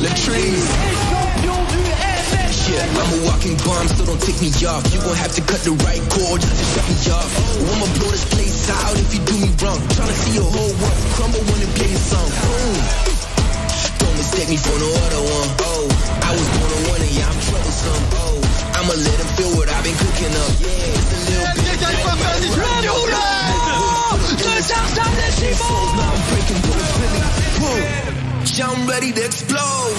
Latrice. Yeah, I'm a walking bomb, so don't take me off. You gon' have to cut the right chord just to shut me off. I'ma blow this place out if you do me wrong. Tryna see your whole world crumble when it plays song. Boom. Don't mistake me for no other one. Oh, I was born a winner, yeah, I'm troublesome. Oh, I'ma let them feel what I've been cooking up. Yeah, it's a little bit. Now I'm breaking bones, really. Whoa, yeah, I'm ready to explode.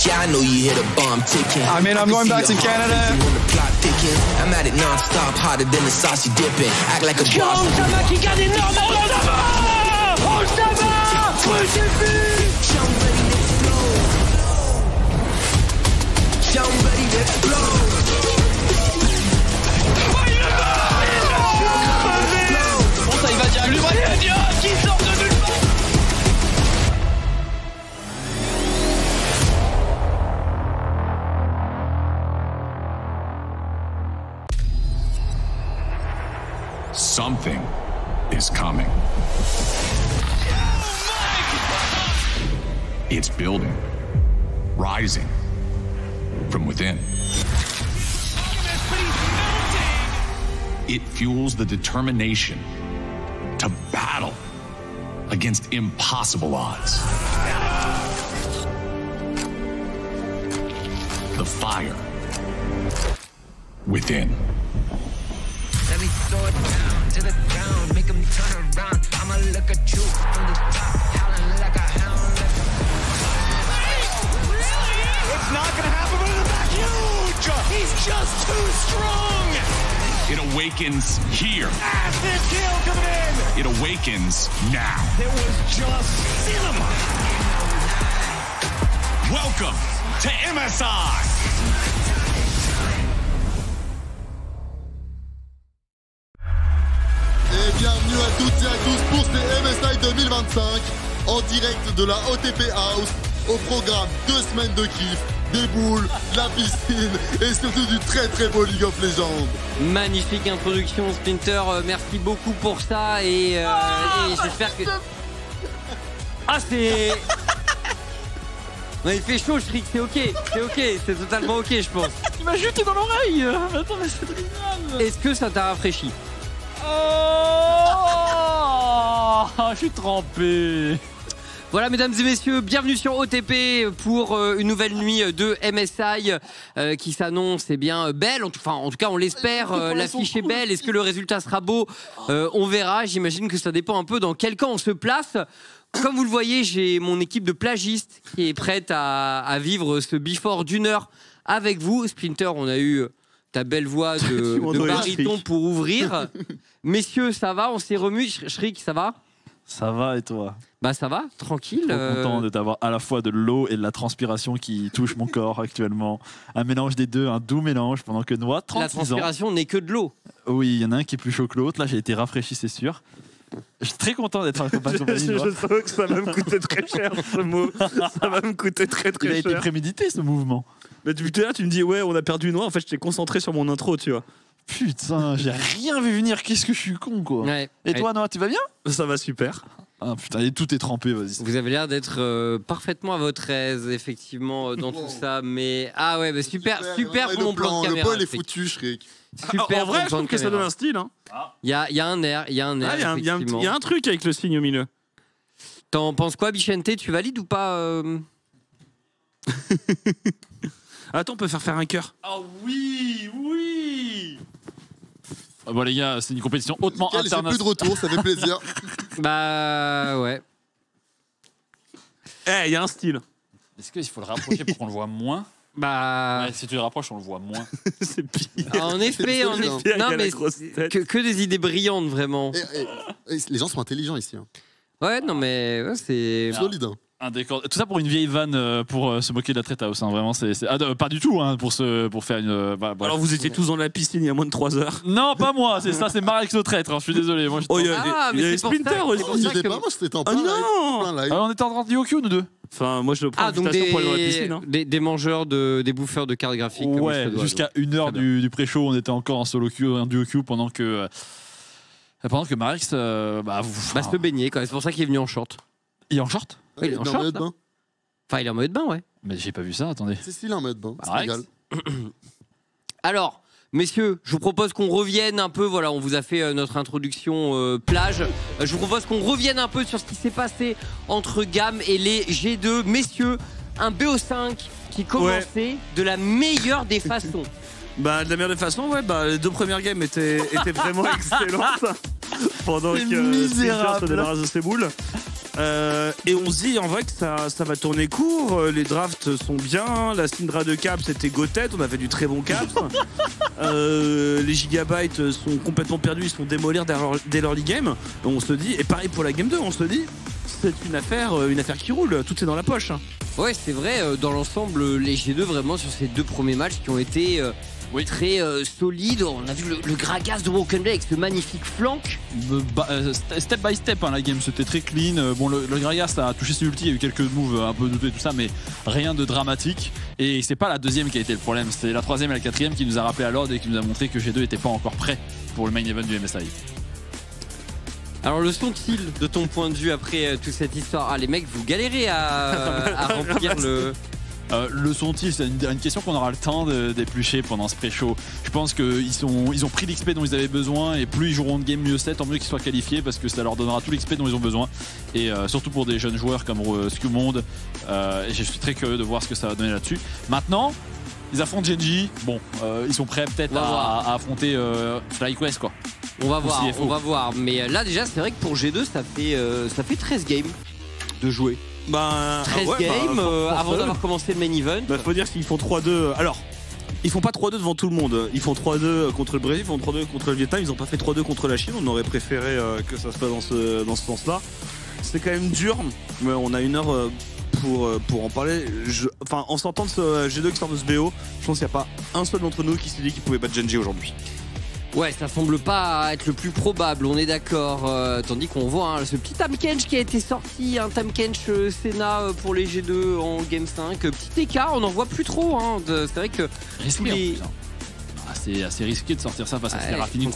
Yeah, I know you hear the bomb ticking. I mean, I'm going back to Canada. When the plot thickens, I'm at it non-stop, hotter than the sauce you dipping. Act like a boss. Qui garde énormément d'avant. On s'en va. I'm ready to explode. Yeah, I'm ready to explode. Bon, ça, il va dire. Le Dieu qui sort de nulle part. Something is coming. It's building, rising from within. It fuels the determination to battle against impossible odds. The fire within. Let me throw it down to the ground, make them turn around. I'ma look at you from the top, howling like a hound. It's not gonna happen, but in the back, huge! He's just too strong! It awakens here. Massive kill coming in! It awakens now. It was just cinema! Welcome to MSI. Et bienvenue à toutes et à tous pour ces MSI 2025 en direct de la OTP House. Au programme 2 semaines de kiff, des boules, la piscine et surtout du très très beau League of Legends. Magnifique introduction Splinter, merci beaucoup pour ça et j'espère que... Ah c'est... Non, il fait chaud, Shriek, c'est ok, c'est totalement ok je pense. Il m'a jeté dans l'oreille! Attends, mais c'est génial! Est-ce que ça t'a rafraîchi? Oh, je suis trempé. Voilà mesdames et messieurs, bienvenue sur OTP pour une nouvelle nuit de MSI qui s'annonce bien belle, en tout cas on l'espère, l'affiche est belle, est-ce que le résultat sera beau? On verra, j'imagine que ça dépend un peu dans quel camp on se place. Comme vous le voyez, j'ai mon équipe de plagistes qui est prête à vivre ce before d'une heure avec vous. Splinter, on a eu ta belle voix de baryton pour ouvrir. Messieurs, ça va? On s'est remis. Shriek, ça va? Ça va et toi? Bah ça va, tranquille. Trop content de t'avoir à la fois de l'eau et de la transpiration qui touche mon corps actuellement. Un mélange des deux, un doux mélange pendant que Noah, 36 ans... La transpiration n'est que de l'eau. Oui, il y en a un qui est plus chaud que l'autre. Là, j'ai été rafraîchi, c'est sûr. Je suis très content d'être accompagné. Je sens que ça va me coûter très cher ce mot. Ça va me coûter très cher. Il a été prémédité ce mouvement. Mais tu me dis ouais on a perdu Noah, en fait j'étais concentré sur mon intro tu vois. Putain, j'ai rien vu venir, qu'est-ce que je suis con quoi. Ouais. Et toi Noah, tu vas bien? Ça va super. Ah putain, et tout est trempé, vas-y. Vous avez l'air d'être parfaitement à votre aise, effectivement, dans tout ça. Mais ah ouais, bah super pour mon plan de caméra. Le bol est foutu, Shriek. Super. En vrai, je trouve que ça donne un style. Hein. Il y a un air, il y a un air. Il y a un truc avec le signe au milieu. T'en penses quoi, Bichente? Tu valides ou pas Attends, on peut faire un cœur. Ah oui. Bon les gars, c'est une compétition hautement internationale. J'ai plus de retour, ça fait plaisir. Bah ouais. Il y a un style. Est-ce qu'il faut le rapprocher pour qu'on le voit moins? Bah... Ouais, si tu le rapproches, on le voit moins. C'est pire. En effet, Non, mais que des idées brillantes, vraiment. Les gens sont intelligents ici. Hein. Ouais, non mais ouais, c'est... Solide. Hein. Tout ça pour une vieille vanne pour se moquer de la Trade House, hein, vraiment. Pas du tout, hein, pour faire une. Alors vous étiez tous dans la piscine il y a moins de 3 heures. Non, pas moi, c'est ça, c'est Marek le traître, hein, je suis désolé. Moi, il y a Splinter aussi. J'étais pas, moi j'étais en plein live. On était en train de dire au Q, nous deux. Enfin, moi je prends donc pour aller dans la piscine. Hein. Des mangeurs, des bouffeurs de cartes graphiques. Ouais, jusqu'à 1h du pré-show, on était encore en solo queue, en duo queue pendant que Marek se baignait, quoi. C'est pour ça qu'il est venu en short. Il est en short? Oui, il est en short. Enfin, il est en mode bain, ouais. Mais j'ai pas vu ça, attendez. C'est là en mode bain. Bah, C'est Rex. légal. Alors, messieurs, je vous propose qu'on revienne un peu. Voilà, on vous a fait notre introduction plage. Je vous propose qu'on revienne un peu sur ce qui s'est passé entre Gam et les G2. Messieurs, un BO5 qui commençait de la meilleure des façons. Bah, de la meilleure des façons, ouais. Bah, les 2 premières games étaient vraiment excellentes. Pendant que Splinter se débarrasse de ses boules. Et on se dit en vrai que ça va tourner court. Les drafts sont bien. La Syndra de Caps c'était go-tête. On avait du très bon Caps. Les gigabytes sont complètement perdus. Ils se font démolir dès leur league game. Et on se dit, et pareil pour la game 2, on se dit, c'est une affaire qui roule. Tout est dans la poche. Ouais, c'est vrai, dans l'ensemble, les G2 vraiment sur ces 2 premiers matchs qui ont été très solides. On a vu le Gragas de Broken Blade avec ce magnifique flank. Step by step, hein, la game, c'était très clean. Bon, le Gragas a touché ses ultis, il y a eu quelques moves un peu doutés et tout ça, mais rien de dramatique. Et c'est pas la deuxième qui a été le problème, c'est la troisième et la quatrième qui nous a rappelé à l'ordre et qui nous a montré que G2 était pas encore prêt pour le main event du MSI. Alors le sont-il de ton point de vue après toute cette histoire? Ah les mecs, vous galérez à remplir le sont-ils, c'est une question qu'on aura le temps d'éplucher pendant ce pré-show. Je pense qu'ils ont pris l'XP dont ils avaient besoin et plus ils joueront de game mieux 7, tant mieux qu'ils soient qualifiés parce que ça leur donnera tout l'XP dont ils ont besoin. Et surtout pour des jeunes joueurs comme Scumonde. Et je suis très curieux de voir ce que ça va donner là-dessus. Maintenant, ils affrontent Genji. Bon, ils sont prêts peut-être à affronter FlyQuest quoi. On va voir. Mais là déjà, c'est vrai que pour G2, ça fait 13 games de jouer. 13 games avant d'avoir commencé le main event. Bah, faut dire qu'ils font 3-2. Alors, ils font pas 3-2 devant tout le monde. Ils font 3-2 contre le Brésil, ils font 3-2 contre le Vietnam. Ils ont pas fait 3-2 contre la Chine. On aurait préféré que ça se passe dans ce sens-là. C'est quand même dur. Mais on a 1 heure pour en parler. Enfin, en sortant de ce G2 qui sort de ce BO, je pense qu'il n'y a pas un seul d'entre nous qui s'est dit qu'il pouvait battre Genji aujourd'hui. Ouais, ça semble pas être le plus probable, on est d'accord. Tandis qu'on voit ce petit Tamkench qui a été sorti, un Tamkench Senna pour les G2 en Game 5. Petit écart, on n'en voit plus trop. C'est vrai que risqué, c'est assez risqué de sortir ça face à Seraphine.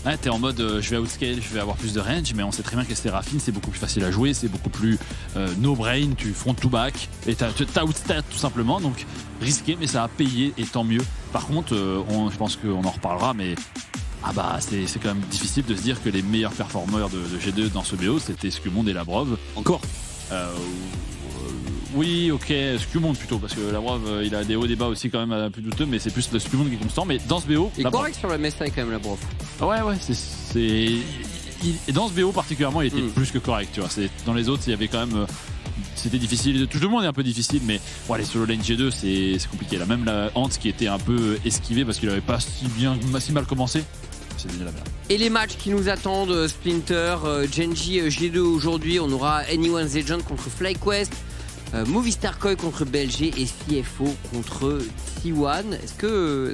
Ouais, t'es en mode je vais outscale, je vais avoir plus de range, mais on sait très bien que Seraphine c'est beaucoup plus facile à jouer, c'est beaucoup plus no brain, tu front to back et t'as outstat tout simplement, donc risqué mais ça a payé et tant mieux. Par contre, je pense qu'on en reparlera, mais c'est quand même difficile de se dire que les meilleurs performeurs de G2 dans ce BO c'était Scumonde et Labrov. Encore oui, ok, Scumonde plutôt, parce que Labrov il a des hauts des bas aussi quand même un peu douteux, mais c'est plus le Scumonde qui est constant. Mais dans ce BO, il est correct sur le MSI quand même, Labrov. Ouais, et dans ce BO particulièrement, il était plus que correct, tu vois. Dans les autres, il y avait quand même. C'était difficile, tout le monde est un peu difficile, mais les solo lane G2 c'est compliqué. Là, même la Hans qui était un peu esquivé parce qu'il avait pas si mal commencé. C'est déjà la merde. Et les matchs qui nous attendent, Splinter, Genji, G2 aujourd'hui, on aura Anyone's Legend contre FlyQuest. Movistar Koi contre BLG et CFO contre T1. Est-ce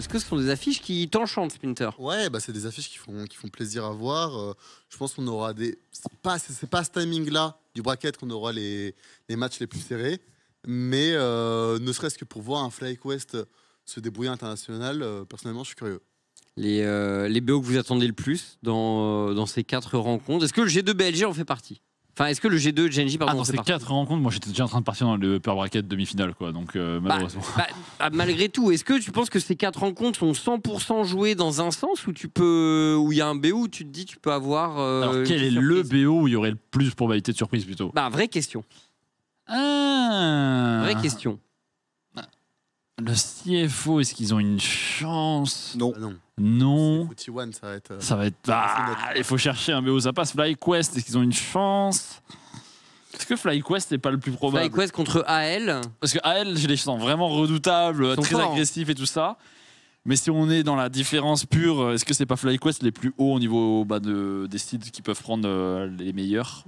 que ce sont des affiches qui t'enchantent, Splinter? Ouais, c'est des affiches qui font plaisir à voir. Je pense qu'on aura c'est pas à ce timing-là du bracket qu'on aura les matchs les plus serrés, mais ne serait-ce que pour voir un FlyQuest se débrouiller international, personnellement, je suis curieux. Les BO que vous attendez le plus dans ces 4 rencontres, est-ce que le G2 BLG en fait partie? Enfin, est-ce que le G2 Genji, pardon, dans ces 4 rencontres, moi j'étais déjà en train de partir dans le upper bracket demi-finale, quoi. Donc malheureusement. Malgré tout, est-ce que tu penses que ces 4 rencontres sont 100% jouées dans un sens où il y a un BO où tu te dis tu peux avoir. Alors quel est le BO où il y aurait le plus de probabilité de surprise plutôt? Vraie question. Vraie question. Le CFO, est-ce qu'ils ont une chance? Non. Non. T1, ça va être. Il faut chercher un BO, ça passe. FlyQuest, est-ce qu'ils ont une chance? Est-ce que FlyQuest n'est pas le plus probable? FlyQuest contre AL. Parce que AL, je les sens vraiment redoutables, très agressifs et tout ça. Mais si on est dans la différence pure, est-ce que c'est pas FlyQuest les plus hauts au niveau des sites qui peuvent prendre les meilleurs?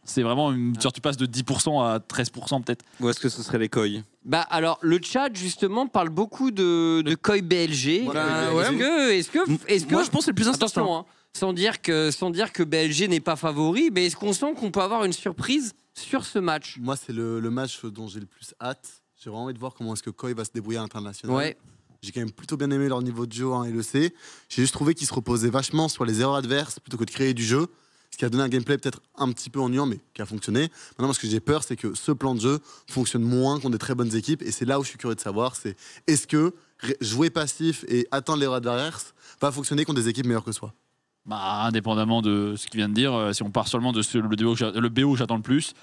C'est vraiment tu passes de 10% à 13% peut-être. Ou est-ce que ce serait les Koi? Alors le chat justement parle beaucoup de Koi BLG. Est-ce que moi je pense que c'est le plus attention, hein, sans dire que BLG n'est pas favori, mais est-ce qu'on sent qu'on peut avoir une surprise sur ce match? Moi c'est le match dont j'ai le plus hâte. J'ai vraiment envie de voir comment est-ce que Koi va se débrouiller à l'international. Ouais. J'ai quand même plutôt bien aimé leur niveau de jeu, il le sait. J'ai juste trouvé qu'ils se reposaient vachement sur les erreurs adverses plutôt que de créer du jeu. ce qui a donné un gameplay peut-être un petit peu ennuyant, mais qui a fonctionné. Maintenant, moi, ce que j'ai peur, c'est que ce plan de jeu fonctionne moins contre des très bonnes équipes, et c'est là où je suis curieux de savoir, c'est est-ce que jouer passif et attendre les adverses va fonctionner contre des équipes meilleures que soi? Bah, indépendamment de ce qu'il vient de dire, si on part seulement de le BO que j'attends le plus,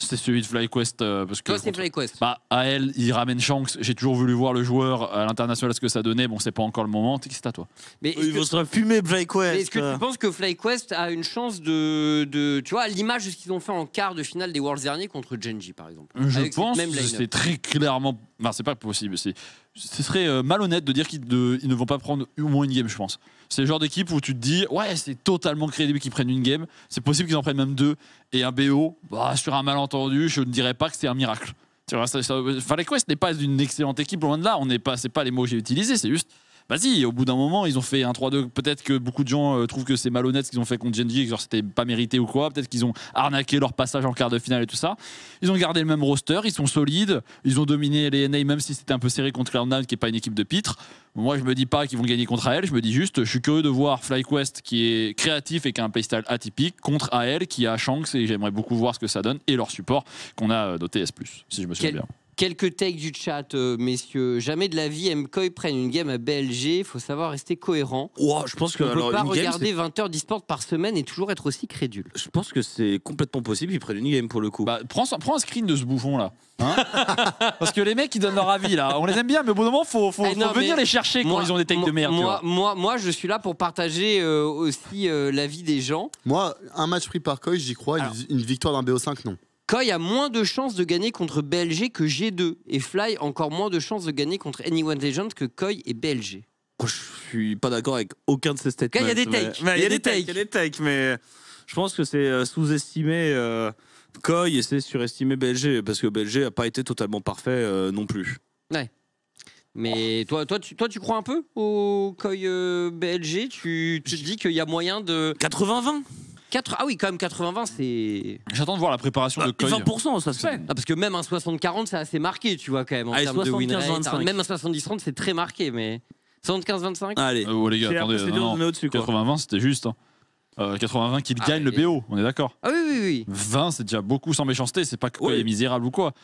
c'est celui de FlyQuest. Parce que toi, c'est FlyQuest. Bah, AL, il ramène Shanks. J'ai toujours voulu voir le joueur à l'international, ce que ça donnait. Bon, c'est pas encore le moment. Qu'est-ce que c'est à toi? Mais il va se faire fumer FlyQuest. Est-ce que tu penses que FlyQuest a une chance de tu vois, à l'image de ce qu'ils ont fait en quart de finale des Worlds derniers contre Gen.G par exemple? Je pense que c'est très clairement. Non, c'est pas possible. Ce serait malhonnête de dire qu'ils ne vont pas prendre au moins une game, je pense. C'est le genre d'équipe où tu te dis, ouais, c'est totalement crédible qu'ils prennent une game. C'est possible qu'ils en prennent même 2. Et un BO, bah, sur un malentendu, je ne dirais pas que c'est un miracle. Tu vois, FlyQuest n'est pas une excellente équipe, loin de là. C'est pas les mots que j'ai utilisés, c'est juste. Vas-y, au bout d'un moment, ils ont fait un 3-2. Peut-être que beaucoup de gens trouvent que c'est malhonnête ce qu'ils ont fait contre Gen.G, que c'était pas mérité ou quoi. Peut-être qu'ils ont arnaqué leur passage en quart de finale et tout ça. Ils ont gardé le même roster, ils sont solides. Ils ont dominé les NA, même si c'était un peu serré contre Cloud9, qui est pas une équipe de pitre. Moi, je me dis pas qu'ils vont gagner contre AL. Je me dis juste, je suis curieux de voir FlyQuest, qui est créatif et qui a un playstyle atypique, contre AL, qui a Shanks, et j'aimerais beaucoup voir ce que ça donne, et leur support qu'on a d'OTS+, si je me souviens bien. Quelques takes du chat, messieurs. Jamais de la vie, MKOI prenne une game à BLG. Il faut savoir rester cohérent. Wow, je pense que on ne peut pas regarder 20 heures d'e-sport par semaine et toujours être aussi crédule. Je pense que c'est complètement possible qu'ils prennent une game pour le coup. Bah, prends un screen de ce bouffon là. Hein parce que les mecs ils donnent leur avis là. On les aime bien, mais au bout d'un moment, faut venir les chercher quand ils ont des takes de merde. Moi, je suis là pour partager aussi l'avis des gens. Moi, un match pris par Koi, j'y crois. Alors, une victoire d'un BO5, non. Koi a moins de chances de gagner contre BLG que G2 et Fly encore moins de chances de gagner contre Anyone Legend que Koi et BLG. Je suis pas d'accord avec aucun de ces statements. Il y a des takes. Il y a des takes, mais je pense que c'est sous-estimé Koi et c'est surestimé BLG parce que BLG a pas été totalement parfait non plus. Ouais. Mais toi, tu crois un peu au Koi BLG? Tu te dis qu'il y a moyen de 80-20. Ah oui, quand même 80-20, c'est. J'attends de voir la préparation de Koi. 20%, ça se fait. Ah, parce que même un 60-40, c'est assez marqué, tu vois, quand même, en termes de win rate. Même un 70-30, c'est très marqué, mais 75-25. Allez, les gars, attendez, 80-20, c'était juste. 80-20 qu'il gagne le BO, on est d'accord? Ah oui. 20, c'est déjà beaucoup sans méchanceté, c'est pas que Koi est misérable ou quoi.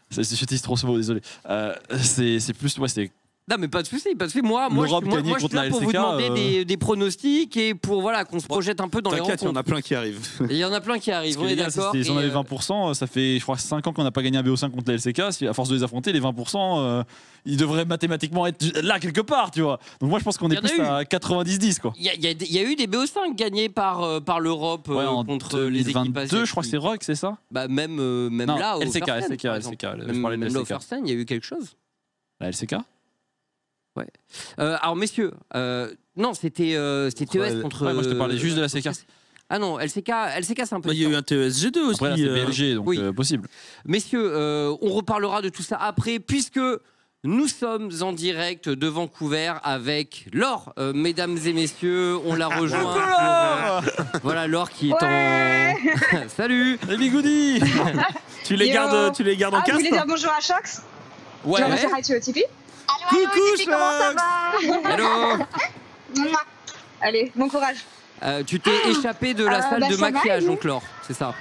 J'utilise trop ce mot, désolé. C'est plus. Ouais, c'est. Non mais pas de souci. Moi je suis là pour vous demander des pronostics et pour qu'on se projette un peu dans les rencontres. Il y en a plein qui arrivent. Il y en a plein qui arrivent, on est d'accord. Si on avait 20%, ça fait je crois 5 ans qu'on n'a pas gagné un BO5 contre la LCK. Si à force de les affronter, les 20%, ils devraient mathématiquement être là quelque part, tu vois. Donc moi je pense qu'on est plus à 90-10 quoi. Il y a eu des BO5 gagnés par l'Europe contre les équipes asiatiques. Je crois que c'est Rock, c'est ça? Bah même là au LCK. Même là au First Stand, il y a eu quelque chose. La LCK? Ouais. Alors messieurs, non c'était TES contre. Ouais, moi je te parlais juste de la CK. Ah non, LCK c'est un peu. Il y a eu un TES-G2 aussi. Après, là, c'est BLG, donc possible. Messieurs, on reparlera de tout ça après, puisque nous sommes en direct de Vancouver avec Laure, mesdames et messieurs, on la rejoint. Voilà Laure qui est en. Salut. Les bigoudis. tu les gardes en casque. Vous voulez dire bonjour à Shox? Ouais. Je vais faire hi to Tipeee. Coucou, comment ça va? Hello. Allez, bon courage. Tu t'es échappé de la salle de maquillage, donc Laure, c'est ça?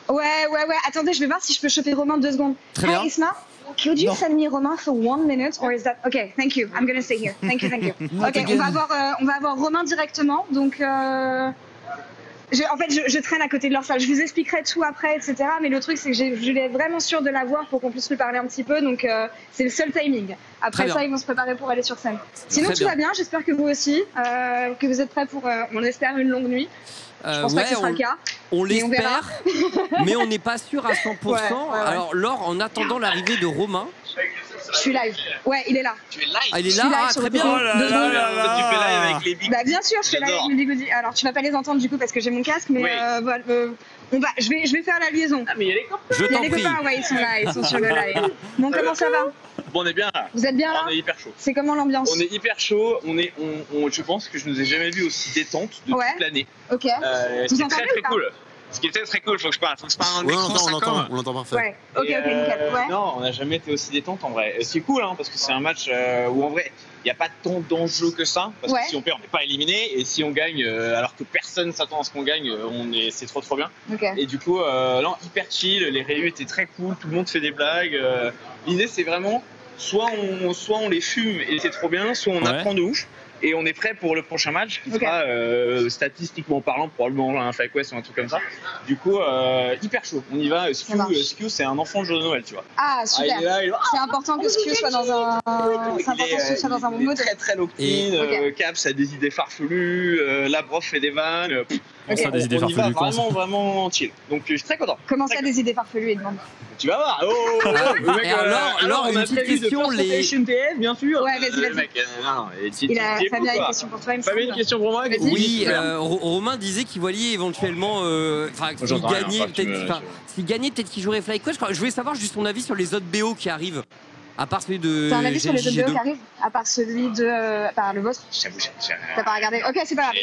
Ouais. Attendez, je vais voir si je peux choper Romain 2 secondes. Très bien. Isma, could you send me Romain for 1 minute, or is that okay? Thank you. I'm gonna stay here. Thank you. Ok, on va avoir Romain directement, donc. Je traîne à côté de leur salle. Je vous expliquerai tout après, etc. Mais le truc, c'est que je voulais être vraiment sûre de la voir pour qu'on puisse lui parler un petit peu. Donc, c'est le seul timing. Après ça, ils vont se préparer pour aller sur scène. Sinon, tout va bien. J'espère que vous aussi, que vous êtes prêts pour, on espère, une longue nuit. Je pense pas que ce sera le cas. On l'espère, mais on n'est pas sûr à 100%. Ouais. Alors, Laure, en attendant l'arrivée de Romain. Je suis live. Ouais, il est là. Tu es live? Ah, il est là, très bien. Tu fais live avec les bigoudis. Bah bien sûr, je fais live avec les bigoudis. Alors tu vas pas les entendre du coup parce que j'ai mon casque, mais voilà, je vais faire la liaison. Ah mais il y a les copains. Je t'en prie. Les copains, ouais, ils sont là, ils sont sur le live. Bon, comment ça va? Bon, on est bien là. Vous êtes bien là? On est hyper chaud. C'est comment l'ambiance? On est hyper chaud. Je pense que je nous ai jamais vu aussi détente de toute l'année. Ok. C'est très cool. Ce qui était très cool, faut que je parle un Ouais, écran, on l'entend parfait. Ouais, ok, nickel. Ouais. Non, on n'a jamais été aussi détente en vrai. C'est cool, hein, parce que c'est un match où en vrai, il n'y a pas tant d'enjeux que ça. Parce que si on perd, on n'est pas éliminé. Et si on gagne, alors que personne s'attend à ce qu'on gagne, c'est trop bien. Okay. Et du coup, là, hyper chill, les réunions étaient très cool, tout le monde fait des blagues. L'idée, c'est vraiment, soit on les fume et c'est trop bien, soit on apprend de ouf. Et on est prêt pour le prochain match qui sera statistiquement parlant probablement un Fake West ou un truc comme ça. Du coup, hyper chaud. On y va. Skew, c'est un enfant de jeu de Noël, tu vois. Ah super. C'est important que Skew soit dans un. C'est important que soit dans un bon mode. Très lock-in. Caps a des idées farfelues. Labrof fait des vannes. Ça, des idées on y va farfelues. vraiment chill. Donc je suis très content. Comment ça, des idées farfelues, il demande. Tu vas voir. Alors, une petite question, les TF, bien sûr. Ouais, vas-y. Fabien a une question pour toi, il me semble. Fabien, une question pour moi. Oui, Romain disait qu'il voyait éventuellement, s'il gagnait, peut-être qu'il jouerait Fly Quest. Je voulais savoir juste ton avis sur les autres BO qui arrivent. À part celui de. T'as un avis sur les autres BO qui arrivent? À part celui de. Par le vôtre? T'as pas regardé? Ok, c'est pas grave.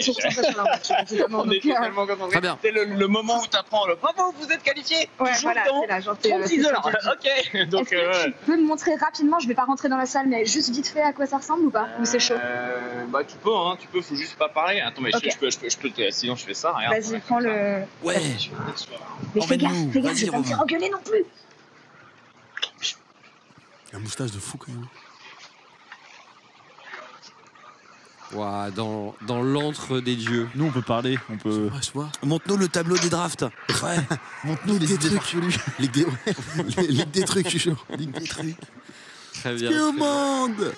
On est tellement contents. Très bien. C'est le moment où t'apprends le bravo, vous êtes qualifié. Ouais, voilà, c'est là, genre 36 heures. Ok. Donc, tu peux me montrer rapidement, je vais pas rentrer dans la salle, mais juste vite fait à quoi ça ressemble ou pas? Ou c'est chaud? Bah, tu peux, faut juste pas parler. Attends, mais je peux, sinon je fais ça, regarde. Vas-y, prends le. Ouais. Mais fais gaffe, je vais pas me faire engueuler non plus. Un moustache de fou quand même. Ouah, dans l'antre des dieux. Nous, on peut parler, on peut. Montre-nous le tableau des drafts. Ouais. Montre-nous les trucs. Ligue des trucs, je suis chaud. Ligue des trucs. Très bien. Au monde.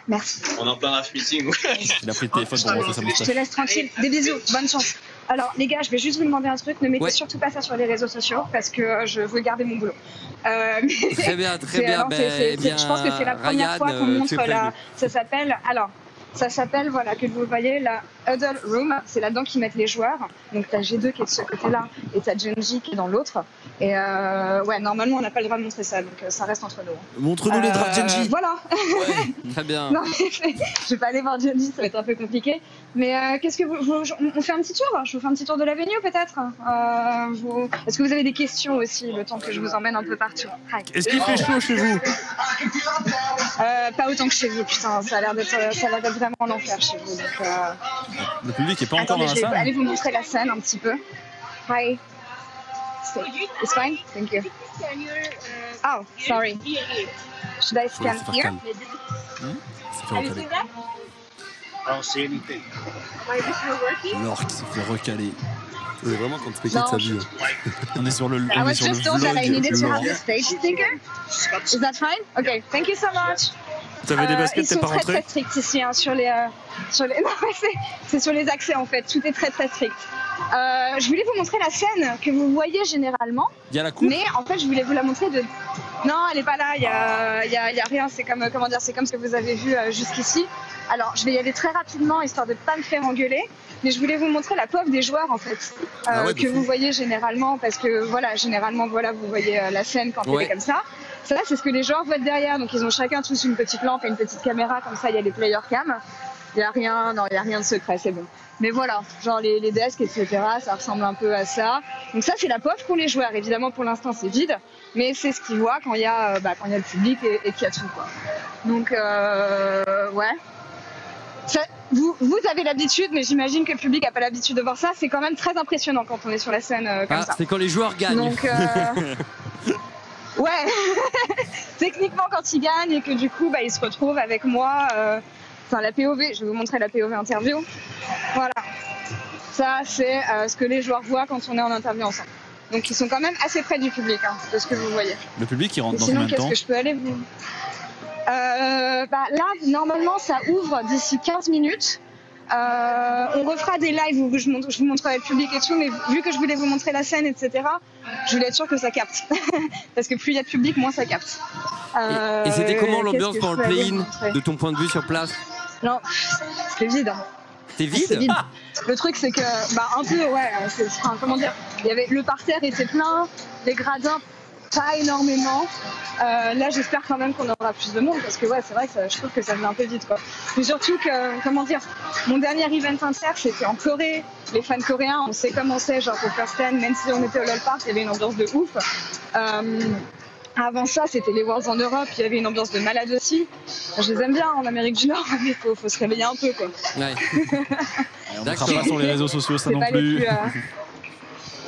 Merci. On est en plein live meeting. Il a pris le téléphone pour montrer sa Je moustache. te laisse tranquille. Des bisous, bonne chance. Alors les gars, je vais juste vous demander un truc, ne mettez surtout pas ça sur les réseaux sociaux parce que je veux garder mon boulot. Très bien. Je pense que c'est la première fois qu'on montre la. Ça s'appelle, voilà, que vous voyez, la Huddle Room. C'est là-dedans qu'ils mettent les joueurs. Donc, t'as G2 qui est de ce côté-là et t'as Genji qui est dans l'autre. Et ouais, normalement, on n'a pas le droit de montrer ça. Donc, ça reste entre nous. Montre-nous les drafts Genji. Voilà. Ouais, très bien. Non, je vais pas aller voir Genji, ça va être un peu compliqué. Mais qu'est-ce que on fait un petit tour? Je vous fais un petit tour de la venue, peut-être. Est-ce que vous avez des questions aussi, le temps que je vous emmène un peu partout? Est-ce qu'il fait chaud chez vous? Pas autant que chez vous, putain. Ça a l'air d'être vraiment l'enfer chez vous. Donc, le public est pas encore dans la salle. Allez vous montrer la scène un petit peu. Hi. It's fine? Thank you. Oh, sorry. Should I scan here? L'orque s'est fait recaler. C'est vraiment quand tu spectates sa vie. On est sur le I was just told that I needed to have vlog. the stage sticker. Is that fine? Okay, thank you so much. T'avais des baskets, t'es pas rentré? Ils sont très stricts ici hein, sur les non, c'est sur les accès en fait. Tout est très strict. Je voulais vous montrer la scène que vous voyez généralement. Il y a la coupe. Mais en fait, je voulais vous la montrer de. Non, elle est pas là. Il y a rien. C'est comme c'est comme ce que vous avez vu jusqu'ici. Alors, je vais y aller très rapidement histoire de pas me faire engueuler. Mais je voulais vous montrer la POV des joueurs en fait, que vous voyez généralement parce que voilà, généralement voilà, vous voyez la scène quand elle est comme ça. Ça, c'est ce que les joueurs voient derrière. Donc, ils ont chacun tous une petite lampe et une petite caméra comme ça. Il y a les player cam. Il y a rien de secret, c'est bon. Mais voilà, genre les desks, etc. Ça ressemble un peu à ça. Donc ça, c'est la POV qu'ont les joueurs. Évidemment, pour l'instant, c'est vide, mais c'est ce qu'ils voient quand il y a le public et qu'il y a tout quoi. Donc ouais. Ça, vous avez l'habitude, mais j'imagine que le public n'a pas l'habitude de voir ça. C'est quand même très impressionnant quand on est sur la scène comme ça. C'est quand les joueurs gagnent. Donc, ouais, techniquement quand ils gagnent et que du coup ils se retrouvent avec moi. Enfin la POV, je vais vous montrer la POV interview. Voilà, ça c'est ce que les joueurs voient quand on est en interview ensemble. Donc ils sont quand même assez près du public, hein, de ce que vous voyez. Le public il rentre dans sinon, combien de temps? Qu'est-ce que je peux aller vous... là, normalement, ça ouvre d'ici 15 minutes. On refera des lives où je vous montrerai le public et tout, mais vu que je voulais vous montrer la scène, etc., je voulais être sûre que ça capte. Parce que plus il y a de public, moins ça capte. Et c'était comment l'ambiance dans le play-in, de ton point de vue sur place? Non, c'était vide. Hein. C'était vide, Le truc, c'est que, un peu, ouais, comment dire, il y avait, le parterre était plein, les gradins pas énormément. Là, j'espère quand même qu'on aura plus de monde parce que ouais, c'est vrai que je trouve que ça venait un peu vite, quoi. Mais surtout que, comment dire, mon dernier event inter, c'était en Corée. Les fans coréens, on sait comment c'est, genre pour First Stand, même si on était au LOL Park, il y avait une ambiance de ouf. Avant ça, c'était les Worlds en Europe, il y avait une ambiance de malade aussi. Je les aime bien en Amérique du Nord, mais faut se réveiller un peu, quoi. Ouais. On ne sera pas sur les réseaux sociaux, ça non plus.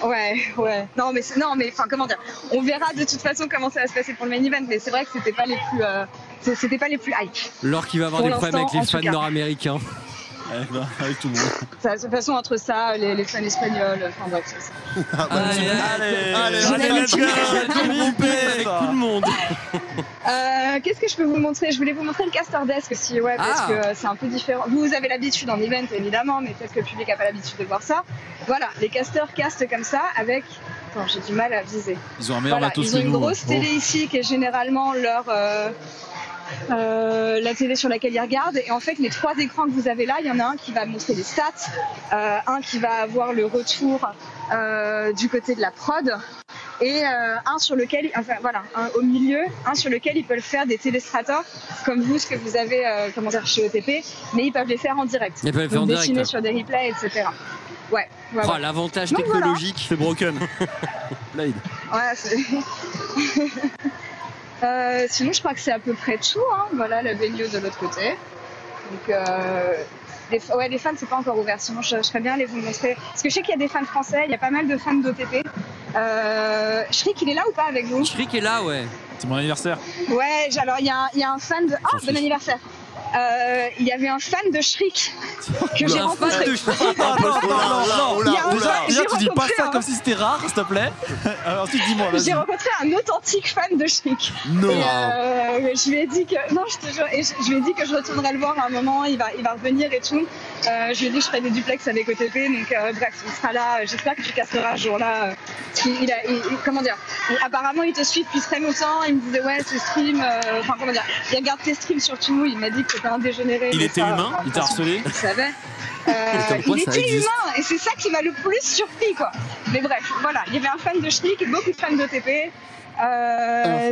Ouais. Non, mais enfin, comment dire, on verra de toute façon comment ça va se passer pour le main event, mais c'est vrai que c'était pas les plus hype. Laure qui va avoir des problèmes avec les fans nord-américains. Avec tout le monde. De toute façon, entre ça, les fans espagnols, enfin bref, c'est ça. Allez, let's go! Tout le monde. Qu'est-ce que je peux vous montrer? Je voulais vous montrer le caster desk aussi, ouais, parce que c'est un peu différent. Vous avez l'habitude en event, évidemment, mais peut-être que le public n'a pas l'habitude de voir ça. Voilà, les casters castent comme ça avec... Attends, j'ai du mal à viser. Ils ont un meilleur matos que nous. Ils ont une nous. grosse télé ici qui est généralement leur... la télé sur laquelle ils regardent, et en fait les 3 écrans que vous avez là, il y en a un qui va montrer les stats, un qui va avoir le retour du côté de la prod, et un sur lequel, enfin voilà, au milieu, un sur lequel ils peuvent faire des télestrators comme vous, ce que vous avez comment dire, chez OTP, mais ils peuvent les faire en direct, ils peuvent les faire en direct, dessiner sur des replays, etc. Ouais. Oh, l'avantage technologique, c'est broken. Blade. Ouais, c'est... sinon, je crois que c'est à peu près tout. Hein. Voilà, la venue de l'autre côté. Donc, les fans, c'est pas encore ouvert. Sinon, je serais bien aller vous montrer. Parce que je sais qu'il y a des fans français, il y a pas mal de fans d'OTP. Shriek, il est là ou pas avec vous? Shriek est là, ouais. C'est mon anniversaire. Ouais, alors il y a un fan de... Oh, bon anniversaire. Il y avait un fan de Shriek que j'ai rencontré. Déjà, tu dis pas ça comme si c'était rare, s'il te plaît. Ensuite, dis-moi. J'ai rencontré un authentique fan de Shriek. Non. Et je lui ai dit que non, je te jure, et je lui ai dit que je retournerais le voir à un moment. Il va revenir et tout. Je lui ai dit que je ferais des duplex avec OTP. Donc bref, il sera là. J'espère que tu casseras ce jour-là. Comment dire, apparemment, il te suit depuis très longtemps. Il me disait ouais, ce stream. Enfin comment dire, il regarde tes streams surtout. Il m'a dit que un dégénéré. Il était humain, il t'a harcelé. Il savait. Il était humain, et c'est ça qui m'a le plus surpris, quoi. Mais bref, voilà, il y avait un fan de Shriek et beaucoup de fans d'OTP.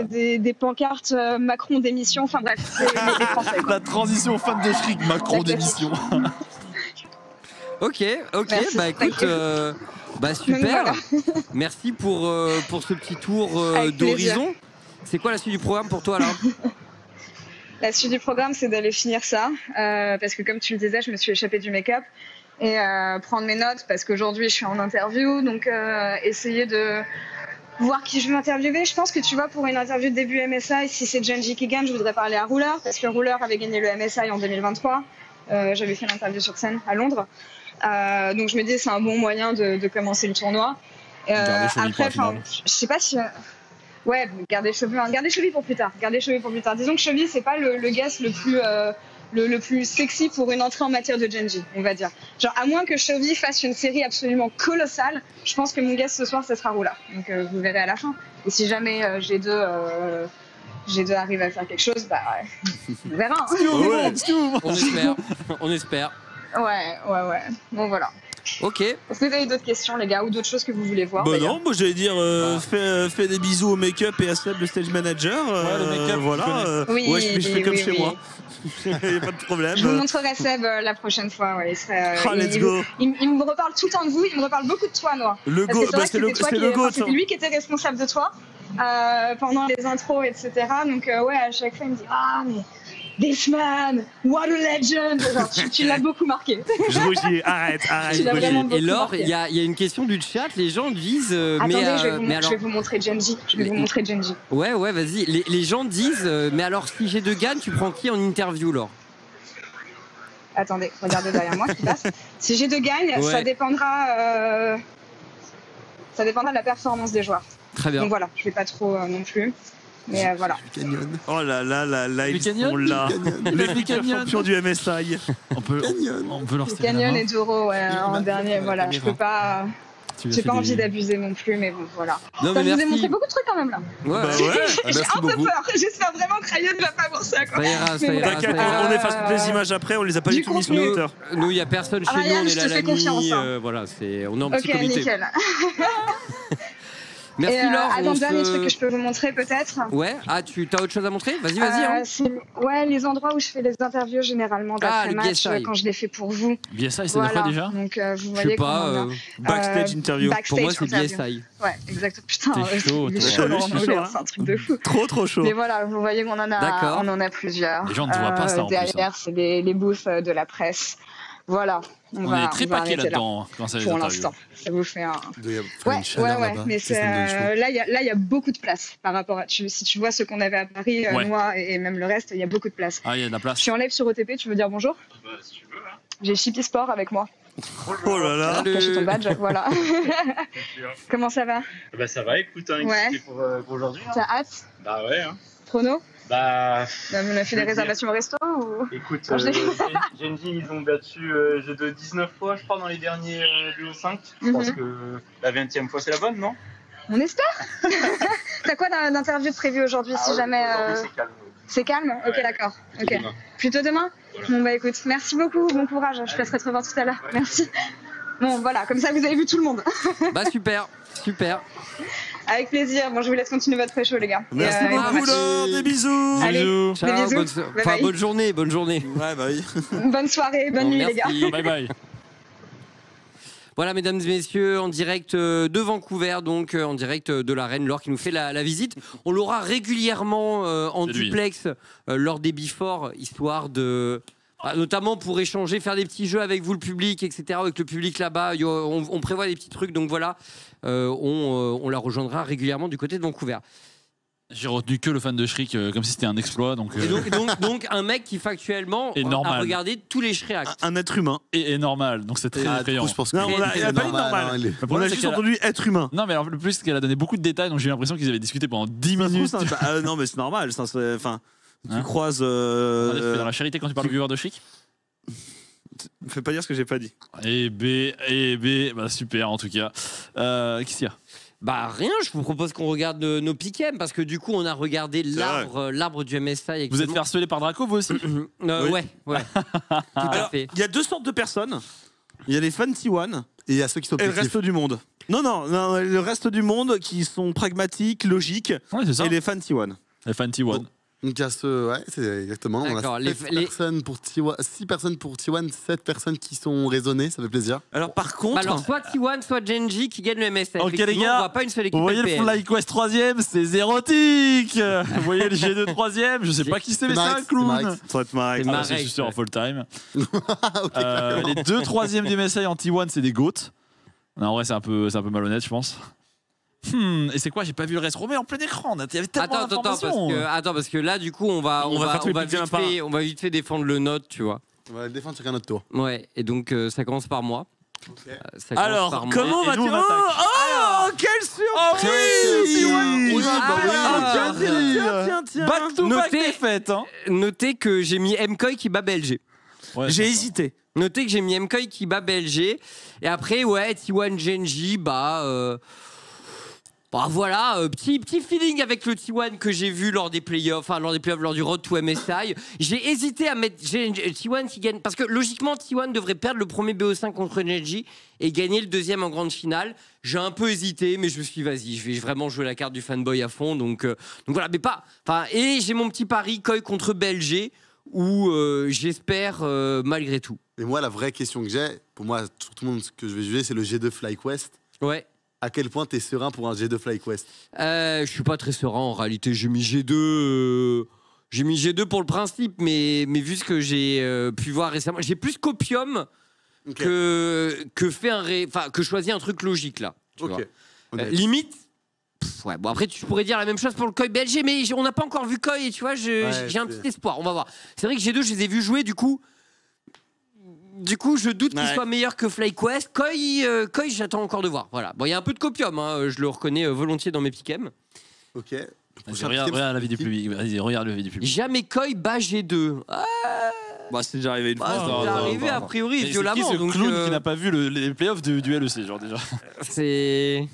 Des pancartes Macron démission, enfin bref, les Français, quoi. La transition fan de Shriek, Macron démission. Ok, merci, bah écoute, super. Voilà. Merci pour ce petit tour d'horizon. C'est quoi la suite du programme pour toi là? La suite du programme, c'est d'aller finir ça, parce que comme tu le disais, je me suis échappée du make-up, et prendre mes notes, parce qu'aujourd'hui, je suis en interview, donc essayer de voir qui je veux interviewer. Je pense que tu vois, pour une interview de début MSI, si c'est Gen.G qui gagne, je voudrais parler à Ruler, parce que Ruler avait gagné le MSI en 2023. J'avais fait l'interview sur scène à Londres. Donc je me dis, c'est un bon moyen de commencer le tournoi. Après, je sais pas si... Ouais, gardez Chevy pour plus tard. Disons que Chevy, c'est pas le guest le plus sexy pour une entrée en matière de Gen.G, on va dire. Genre, à moins que Chevy fasse une série absolument colossale, je pense que mon guest ce soir, ce sera Roula. Donc, vous verrez à la fin. Et si jamais G2 arrive à faire quelque chose, bah, on verra. Hein. On espère. Ouais. Bon, voilà. Ok. Est-ce que vous avez d'autres questions, les gars, ou d'autres choses que vous voulez voir? Bah non, moi j'allais dire fais des bisous au make-up et à Seb, le stage manager. Le make-up, voilà. Oui, je fais comme chez moi. Il n'y a pas de problème. Je vous montrerai Seb la prochaine fois. Ouais, let's go. Il me reparle tout le temps de vous, il me reparle beaucoup de toi, Noah. C'est le go. C'est lui qui était responsable de toi pendant les intros, etc. Donc ouais, à chaque fois il me dit mais this man, what a legend. Genre, tu l'as beaucoup marqué. Je rougis, arrête. Et Laure, il y a une question du chat, les gens disent... Attendez, je vais vous montrer Gen.G. Ouais, vas-y. Les gens disent, mais alors si G2 gagne, tu prends qui en interview, Laure? Attendez, regardez derrière moi ce qui passe. Si G2 gagne, ça dépendra de la performance des joueurs. Très bien. Donc voilà, je vais pas trop non plus. Mais voilà. Oh là, ils sont là. Les champions du MSI. On peut leur serrer la Canyon main. et Doro, en dernier. Voilà, je peux pas. J'ai pas envie d'abuser non plus, mais bon, voilà. Non, ça vous a montré beaucoup de trucs quand même là. J'ai un peu peur. J'espère vraiment que Ryan ne va pas voir ça. Quoi. Ça ira. T'inquiète, on efface toutes les images après, on les a pas du tout mis sur le Twitter. Nous, il n'y a personne chez nous, on est là la nuit. Voilà, on est en petit comité. Nickel. Merci Laure. Avant-dernier truc que je peux vous montrer peut-être. Ouais, tu as autre chose à montrer? Vas-y. Hein. Ouais, les endroits où je fais les interviews généralement d'après-match quand je les fais pour vous. BSI, c'est quoi déjà? Donc vous voyez backstage interview. Pour moi, c'est BSI. Ouais, exactement. Putain, c'est chaud. C'est un truc de fou. Trop chaud. Mais voilà, vous voyez qu'on en a plusieurs. Les gens ne voient pas ça en plus. Derrière, c'est les booths de la presse. Voilà. On est très paquets là-dedans quand ça les pour l'instant. Ça vous fait un. Ouais. Mais là, il y a beaucoup de place par rapport à. Si tu vois ce qu'on avait à Paris, moi et même le reste, il y a beaucoup de place. Ah, il y a de la place. Je suis en live sur OTP. Tu veux dire bonjour? Si tu veux. Hein. J'ai Chippy Sport avec moi. Oh là là. Caché ton badge, voilà. Comment ça va? Bah ça va, écoute, pour aujourd'hui. T'as hâte? Bah ouais. Hein. Chrono? On a fait des réservations au resto ou... Écoute, Genji, ils ont battu jeu de 19 fois, je crois, dans les derniers BO5. Je pense que la 20e fois, c'est la bonne, non? On espère. T'as quoi d'interview prévu aujourd'hui, si jamais... C'est calme. C'est calme? Ok, d'accord. Okay. Plutôt demain? Voilà. Bon, bah écoute, merci beaucoup, bon courage. Je te laisserai te revoir tout à l'heure. Ouais. Merci. Bon, voilà, comme ça, vous avez vu tout le monde. Bah super. Avec plaisir. Bon, je vous laisse continuer votre pré-show, les gars. Merci beaucoup, Laure. Des bisous. Allez, ciao, des bisous. Bonne journée. Ouais, bah oui. Bonne soirée, bonne nuit, les gars. Bye bye. Voilà, mesdames et messieurs, en direct de Vancouver, donc en direct de l'arène, Laure qui nous fait la visite. On l'aura régulièrement en duplex lors des before, histoire de... notamment pour échanger, faire des petits jeux avec vous, le public, etc. Avec le public là-bas, on prévoit des petits trucs, donc voilà, on la rejoindra régulièrement du côté de Vancouver. J'ai retenu que le fan de Shriek comme si c'était un exploit. Donc un mec qui factuellement a regardé tous les Shriek. Un être humain. Et normal, donc c'est très effrayant. Je pense que il a pas dit normal. On a juste entendu être humain. Non, mais alors, le plus, c'est qu'elle a donné beaucoup de détails, donc j'ai eu l'impression qu'ils avaient discuté pendant 10 minutes. Non, mais c'est normal. Enfin, tu croises. Tu fais dans la charité quand tu parles au viewer de Shriek? Fais pas dire ce que j'ai pas dit. Et B, bah super en tout cas. Qu'est-ce qu'il y a? Bah rien, je vous propose qu'on regarde nos pick-em parce que du coup on a regardé l'arbre du MSI. Vous êtes fait harceler par Draco vous aussi? Ouais. Tout à fait. Il y a deux sortes de personnes. Il y a les fans T1 et il y a ceux qui sont et le reste du monde. Non, le reste du monde qui sont pragmatiques, logiques. Ouais, c'est ça. Et les fans T1. Les fans T1. Bon. Donc il y a c'est exactement. On a 6 personnes pour T1, 7 personnes qui sont raisonnées, ça fait plaisir. Alors par contre... soit T1, soit Genji qui gagne le MSI. Ok les gars, on voit pas une seule équipe. Vous voyez le FlyQuest 3ème, c'est zérotique. Vous voyez le G2 3ème, je sais pas qui c'est, mais c'est un clown. Ça va être Marek. C'est juste en full time. Les 2 3ème du MSI en T1, c'est des GOAT. Non, en vrai, c'est un peu malhonnête, je pense. Et c'est quoi? J'ai pas vu le reste. Remets en plein écran. Il y avait tellement d'informations. Attends, parce que là, du coup, on va vite fait défendre le note, tu vois. On va le défendre chacun notre tour. Ouais, et donc ça commence par moi. Okay. Alors, comment va-t-il? Quelle surprise! Tiens. Back to back défaite. Notez que j'ai mis MKOI qui bat BLG. Ouais, j'ai hésité. Notez que j'ai mis MKOI qui bat BLG. Et après, T1 Genji, voilà, petit feeling avec le T1 que j'ai vu lors des playoffs, lors du Road to MSI. J'ai hésité à mettre T1 qui gagne, parce que logiquement T1 devrait perdre le premier BO5 contre Genji et gagner le deuxième en grande finale. J'ai un peu hésité, mais je me suis dit, vas-y, je vais vraiment jouer la carte du fanboy à fond. Donc voilà, et j'ai mon petit pari KOI contre BLG où j'espère malgré tout. Et moi, la vraie question que j'ai, pour moi, tout le monde, ce que je vais juger, c'est le G2 FlyQuest. Ouais. À quel point t'es serein pour un G2 FlyQuest? Je suis pas très serein en réalité. J'ai mis G2. J'ai mis G2 pour le principe, mais vu ce que j'ai pu voir récemment, j'ai plus Copium que choisir un truc logique là. Tu vois. Limite. Bon après tu pourrais dire la même chose pour le KOI BLG, mais on n'a pas encore vu KOI et tu vois j'ai un petit espoir. On va voir. C'est vrai que G2 je les ai vus jouer du coup. Je doute qu'il soit meilleur que FlyQuest. KOI, j'attends encore de voir. Voilà. Bon, il y a un peu de copium, je le reconnais volontiers dans mes pick'em. Ok. Regarde l'avis du public. Vas-y, regarde l'avis du public. Jamais KOI bat G2. C'est déjà arrivé une fois. C'est déjà arrivé a priori violemment. C'est qui ce clown qui n'a pas vu les playoffs du LEC, genre déjà. C'est...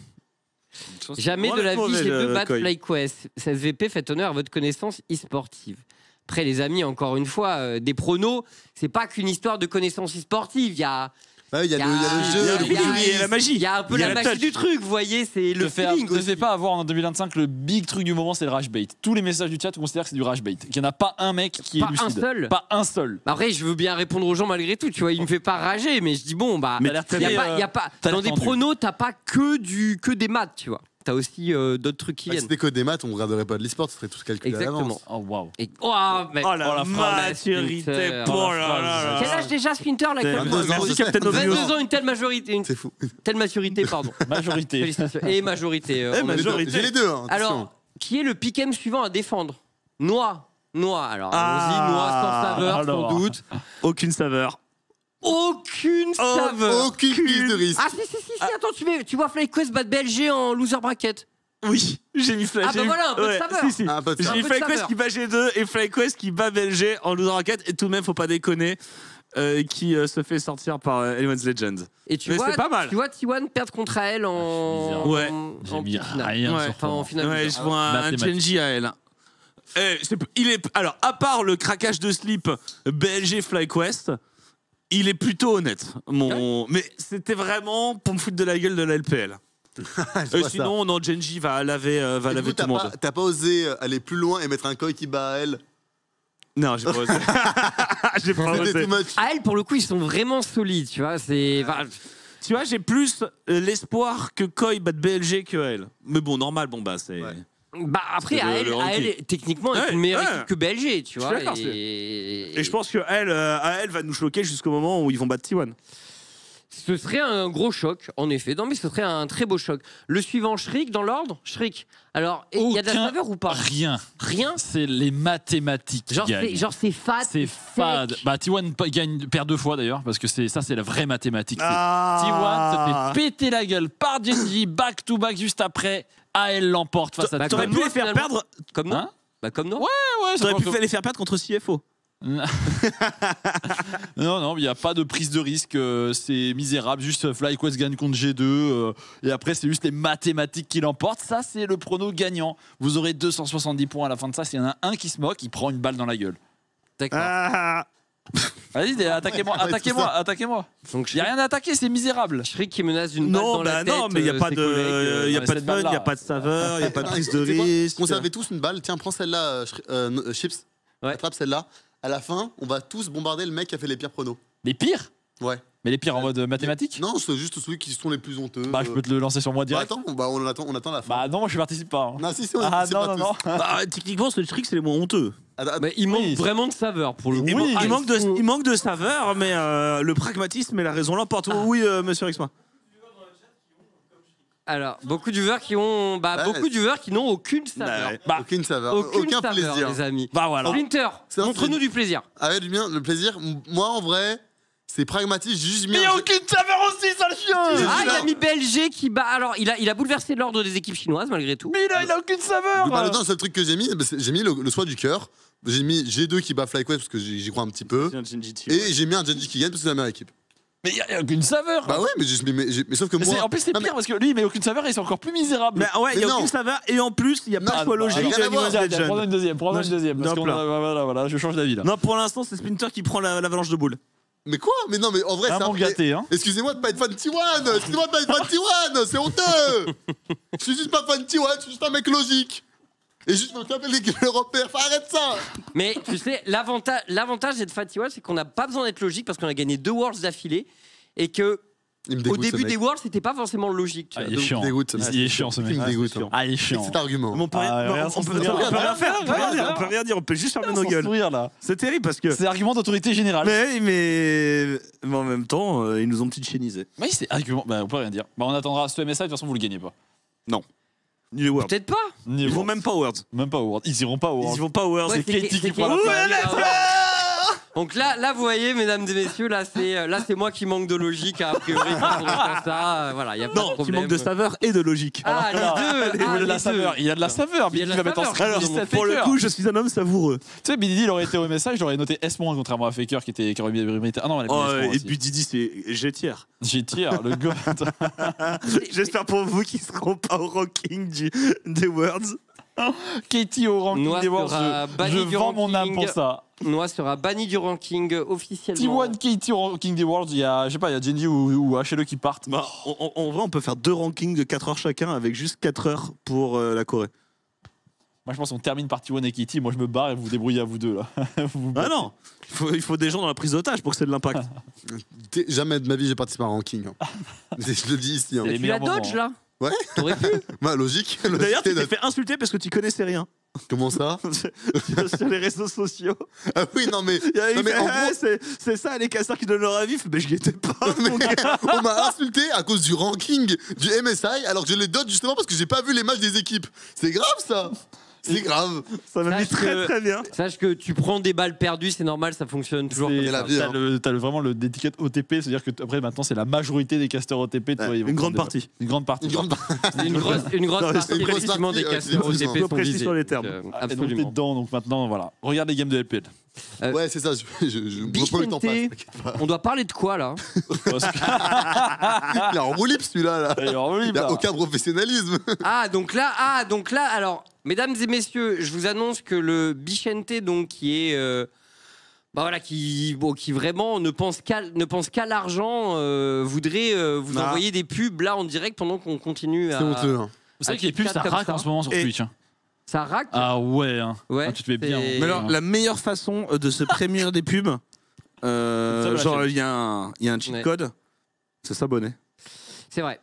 Jamais de la vie G2 bat FlyQuest. SVP, faites honneur à votre connaissance e-sportive. Après les amis, encore une fois, des pronos, c'est pas qu'une histoire de connaissances e-sportives. Il y a Bah, il y a le jeu, il y a la magie. Il y a un peu la magie du truc, vous voyez, c'est le feeling. Ne fais pas avoir en 2025 le big truc du moment, c'est le rage bait. Tous les messages du chat considèrent que c'est du rage bait. Qu'il n'y en a pas un mec qui est lucide. Pas un seul. Après, je veux bien répondre aux gens malgré tout, tu vois, il me fait pas rager, mais je dis bon, bah, mais il y a pas dans des pronos, t'as pas que des maths, tu vois. T'as aussi d'autres trucs qui viennent. Si c'était que des maths, on regarderait pas de l'e-sport, ce serait tout calculé à l'avance. Exactement. Oh waouh. Oh la maturité. Quel âge déjà Splinter là? 22 ans, 22 ans, une telle majorité. C'est fou. Telle maturité, pardon. Majorité. Félicitations. Et majorité. J'ai les deux. Alors, qui est le pick-em suivant à défendre? Noix. Alors, allons-y, noix sans saveur, sans doute. Aucune saveur. Aucune saveur. Aucune prise de risque. Ah si, attends, tu vois FlyQuest battre BLG en loser bracket. Oui, j'ai mis Fly. Ah bah voilà, un peu de saveur. Si. J'ai mis FlyQuest qui bat G2 et FlyQuest qui bat BLG en loser bracket. Et tout de même, faut pas déconner, qui se fait sortir par Anyone's Legend. Et tu vois, c'est pas mal. Tu vois T1 perdre contre AL en j'ai mis rien en finale. Ouais, je vois un Genji AL. Alors, à part le craquage de slip BLG FlyQuest, il est plutôt honnête. Mais c'était vraiment pour me foutre de la gueule de la LPL. Sinon, non, Genji va laver tout le monde. T'as pas osé aller plus loin et mettre un koi qui bat à elle? Non, j'ai pas osé. J'ai pas osé. À elle, pour le coup, ils sont vraiment solides, tu vois. Tu vois, j'ai plus l'espoir que Koi batte BLG que elle. Mais bon, normal, c'est... Ouais. Bah après, à elle, techniquement, est une meilleure équipe que BLG, tu vois. Et je pense que elle va nous choquer jusqu'au moment où ils vont battre T1. Ce serait un gros choc, en effet. Non, mais ce serait un très beau choc. Le suivant, Shriek, dans l'ordre. Shriek. Alors, il y a de la saveur ou pas? Rien. Rien. C'est les mathématiques. Genre, c'est fade. C'est fade. Bah, T1 perd 2 fois d'ailleurs, parce que ça, c'est la vraie mathématique. T1 se fait péter la gueule par Genji, back to back juste après. AL l'emporte face à T1. T'aurais pu les faire perdre comme nous. Bah, comme nous. Ouais. T'aurais pu les faire perdre contre CFO. Non, il n'y a pas de prise de risque, c'est misérable, juste FlyQuest gagne contre G2 et après c'est juste les mathématiques qui l'emportent, ça c'est le prono gagnant, vous aurez 270 points à la fin de ça, s'il y en a un qui se moque, il prend une balle dans la gueule. D'accord. Vas-y, attaquez-moi. Donc, il n'y a rien à attaquer, c'est misérable. Shriek qui menace d'une balle dans la tête. Non, mais il n'y a pas de fun, il n'y a pas de saveur, il n'y a pas de prise de risque. Conservez tous une balle, tiens, prends celle-là, Chips, attrape celle-là. À la fin, on va tous bombarder le mec qui a fait les pires pronos. Les pires? Ouais. Mais les pires en mode mathématique? Non, c'est juste ceux qui sont les plus honteux. Bah, je peux te le lancer sur moi direct. Bah, on attend la fin. Bah, non, moi je participe pas. Non, si, non. Bah, techniquement, ce trick, c'est les moins honteux. Mais il manque vraiment de saveur pour le coup. Il manque de saveur, mais le pragmatisme et la raison l'emportent. Oui, monsieur Rixma. Alors, beaucoup de viewers qui n'ont aucune saveur. Aucune saveur. Aucun plaisir, les amis. Bah voilà. Splinter, montre-nous du plaisir. Ah ouais, du bien, le plaisir. Moi, en vrai, c'est pragmatique. Juste mais il n'y a aucune saveur aussi, sale chien. Il a mis BLG qui bat. Alors, il a bouleversé l'ordre des équipes chinoises malgré tout. Mais il a aucune saveur. Le seul truc que j'ai mis le choix du cœur. J'ai mis G2 qui bat FlyQuest parce que j'y crois un petit peu. Et j'ai mis un Genji qui gagne parce que c'est la meilleure équipe. Mais il n'y a aucune saveur. Bah ouais, mais sauf que moi. En plus, c'est pire parce que lui, il met aucune saveur et c'est encore plus misérable. Mais ouais, il n'y a aucune saveur et en plus, il n'y a pas de choix logique. Prends-en une deuxième. Voilà, je change d'avis là. Non, pour l'instant, c'est Splinter qui prend l'avalanche de boules. Mais quoi? Mais non, mais en vrai, c'est gâté, hein. Excusez-moi de pas être fan de T1. C'est honteux. Je suis juste pas fan de T1, je suis juste un mec logique. Et juste me taper les repères, arrête ça. Mais tu sais, l'avantage d'être fan de T1, c'est qu'on n'a pas besoin d'être logique parce qu'on a gagné 2 Worlds d'affilée et que au début des Worlds, c'était pas forcément logique. Il est chiant. Il est chiant ce mec. Il dégoûte. Il est chiant. Cet argument. On peut rien faire. On peut rien dire. On peut juste fermer nos gueules. C'est terrible parce que. C'est argument d'autorité générale. Mais en même temps, ils nous ont petit chénisé. Oui, c'est argument. On peut rien dire. On attendra ce MSI. De toute façon, vous le gagnez pas. Non. Ni les Worlds. Peut-être pas. Ils vont même pas au Worlds. Ils iront pas au Worlds. Ils vont pas au Worlds. C'est Katie qui prend Donc là, vous voyez, mesdames et messieurs, là, c'est moi qui manque de logique, a priori, quand ça, voilà, il y a pas de problème. Tu manques de saveur et de logique. Ah, les deux. Il y a de la saveur. Il y a de la saveur. Pour le coup, je suis un homme savoureux. Tu sais, Bididi, il aurait été au message, j'aurais noté S- contrairement à Faker qui aurait mis. Ah non, et puis Didi, c'est G-tier. G-tier, le gars. J'espère pour vous qu'ils seront pas au ranking des Worlds. Katie au ranking des Worlds, je vends mon âme pour ça. Noah sera banni du ranking officiellement. T1 Katie au ranking des Worlds, il y a, je sais pas, il y a Genji ou HLE qui partent. Bah, en vrai, on peut faire 2 rankings de 4 heures chacun avec juste 4 heures pour la Corée. Moi, je pense qu'on termine par T1 et Katie. Moi, je me barre et vous vous débrouillez à vous deux là. Ah non, il faut des gens dans la prise d'otage pour que c'est de l'impact. Jamais de ma vie j'ai participé à un ranking. Je le dis ici. Hein. Tu la dodge là? Ouais. T'aurais pu. Bah, logique. D'ailleurs, tu t'es fait insulter parce que tu connaissais rien. Comment ça? Sur les réseaux sociaux. Ah oui, non mais. C'est ça, les casseurs qui donnent leur avis. Mais je n'y étais pas. On m'a insulté à cause du ranking du MSI alors que je les dote justement parce que j'ai pas vu les matchs des équipes. C'est grave ça. C'est grave. Ça m'a mis très bien. Sache que tu prends des balles perdues, c'est normal, ça fonctionne toujours. T'as vraiment le d'étiquette OTP, c'est-à-dire que après maintenant c'est la majorité des casteurs OTP. Une grande partie. Une grande partie. Une grosse partie effectivement des casteurs OTP sont visés. Sur les termes. Absolument. Dedans, donc maintenant voilà. Regarde les games de LPL. Ouais, c'est ça. On doit parler de quoi là? Il est en roue libre celui-là. Là. Il n'y a aucun professionnalisme. Donc là, alors, mesdames et messieurs, je vous annonce que le Bichente, donc qui est, qui vraiment ne pense qu'à l'argent, voudrait vous envoyer des pubs là en direct pendant qu'on continue à. C'est honteux. Hein. Vous savez que les pubs ça raque en ce moment sur Twitch. Ça raque? Ah ouais, ouais. Tu te fais bien. Mais alors, la meilleure façon de se prémunir des pubs, genre il y a un cheat code, c'est s'abonner. C'est vrai.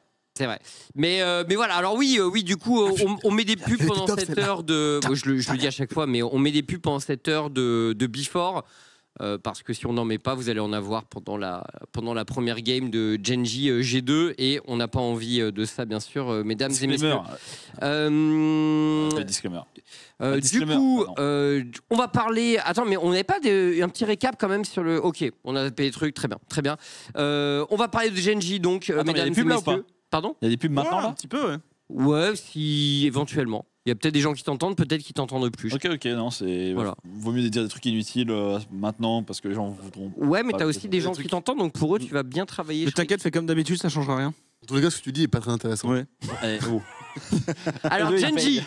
Mais voilà, alors oui, du coup, on met des pubs pendant cette heure de. Je le dis à chaque fois, mais on met des pubs pendant cette heure de Before. Parce que si on n'en met pas, vous allez en avoir pendant la première game de Genji G2 et on n'a pas envie de ça, bien sûr, mesdames et messieurs. Disclaimer. Du coup, on va parler. Attends, mais on n'avait pas un petit récap quand même sur le. Ok, on a payé des trucs, très bien. On va parler de Genji donc, mesdames et messieurs. Pardon ? Il y a des pubs maintenant là ? Un petit peu, ouais. Ouais, si éventuellement. Il y a peut-être des gens qui t'entendent, peut-être qui t'entendent plus. Ok, non, c'est. Voilà. Vaut mieux dire des trucs inutiles maintenant parce que les gens voudront. Ouais, mais t'as aussi des gens qui t'entendent, donc pour eux, tu vas bien travailler. Mais t'inquiète, fais comme d'habitude, ça changera rien. En tous les cas, ce que tu dis est pas très intéressant. Ouais. Alors Genji,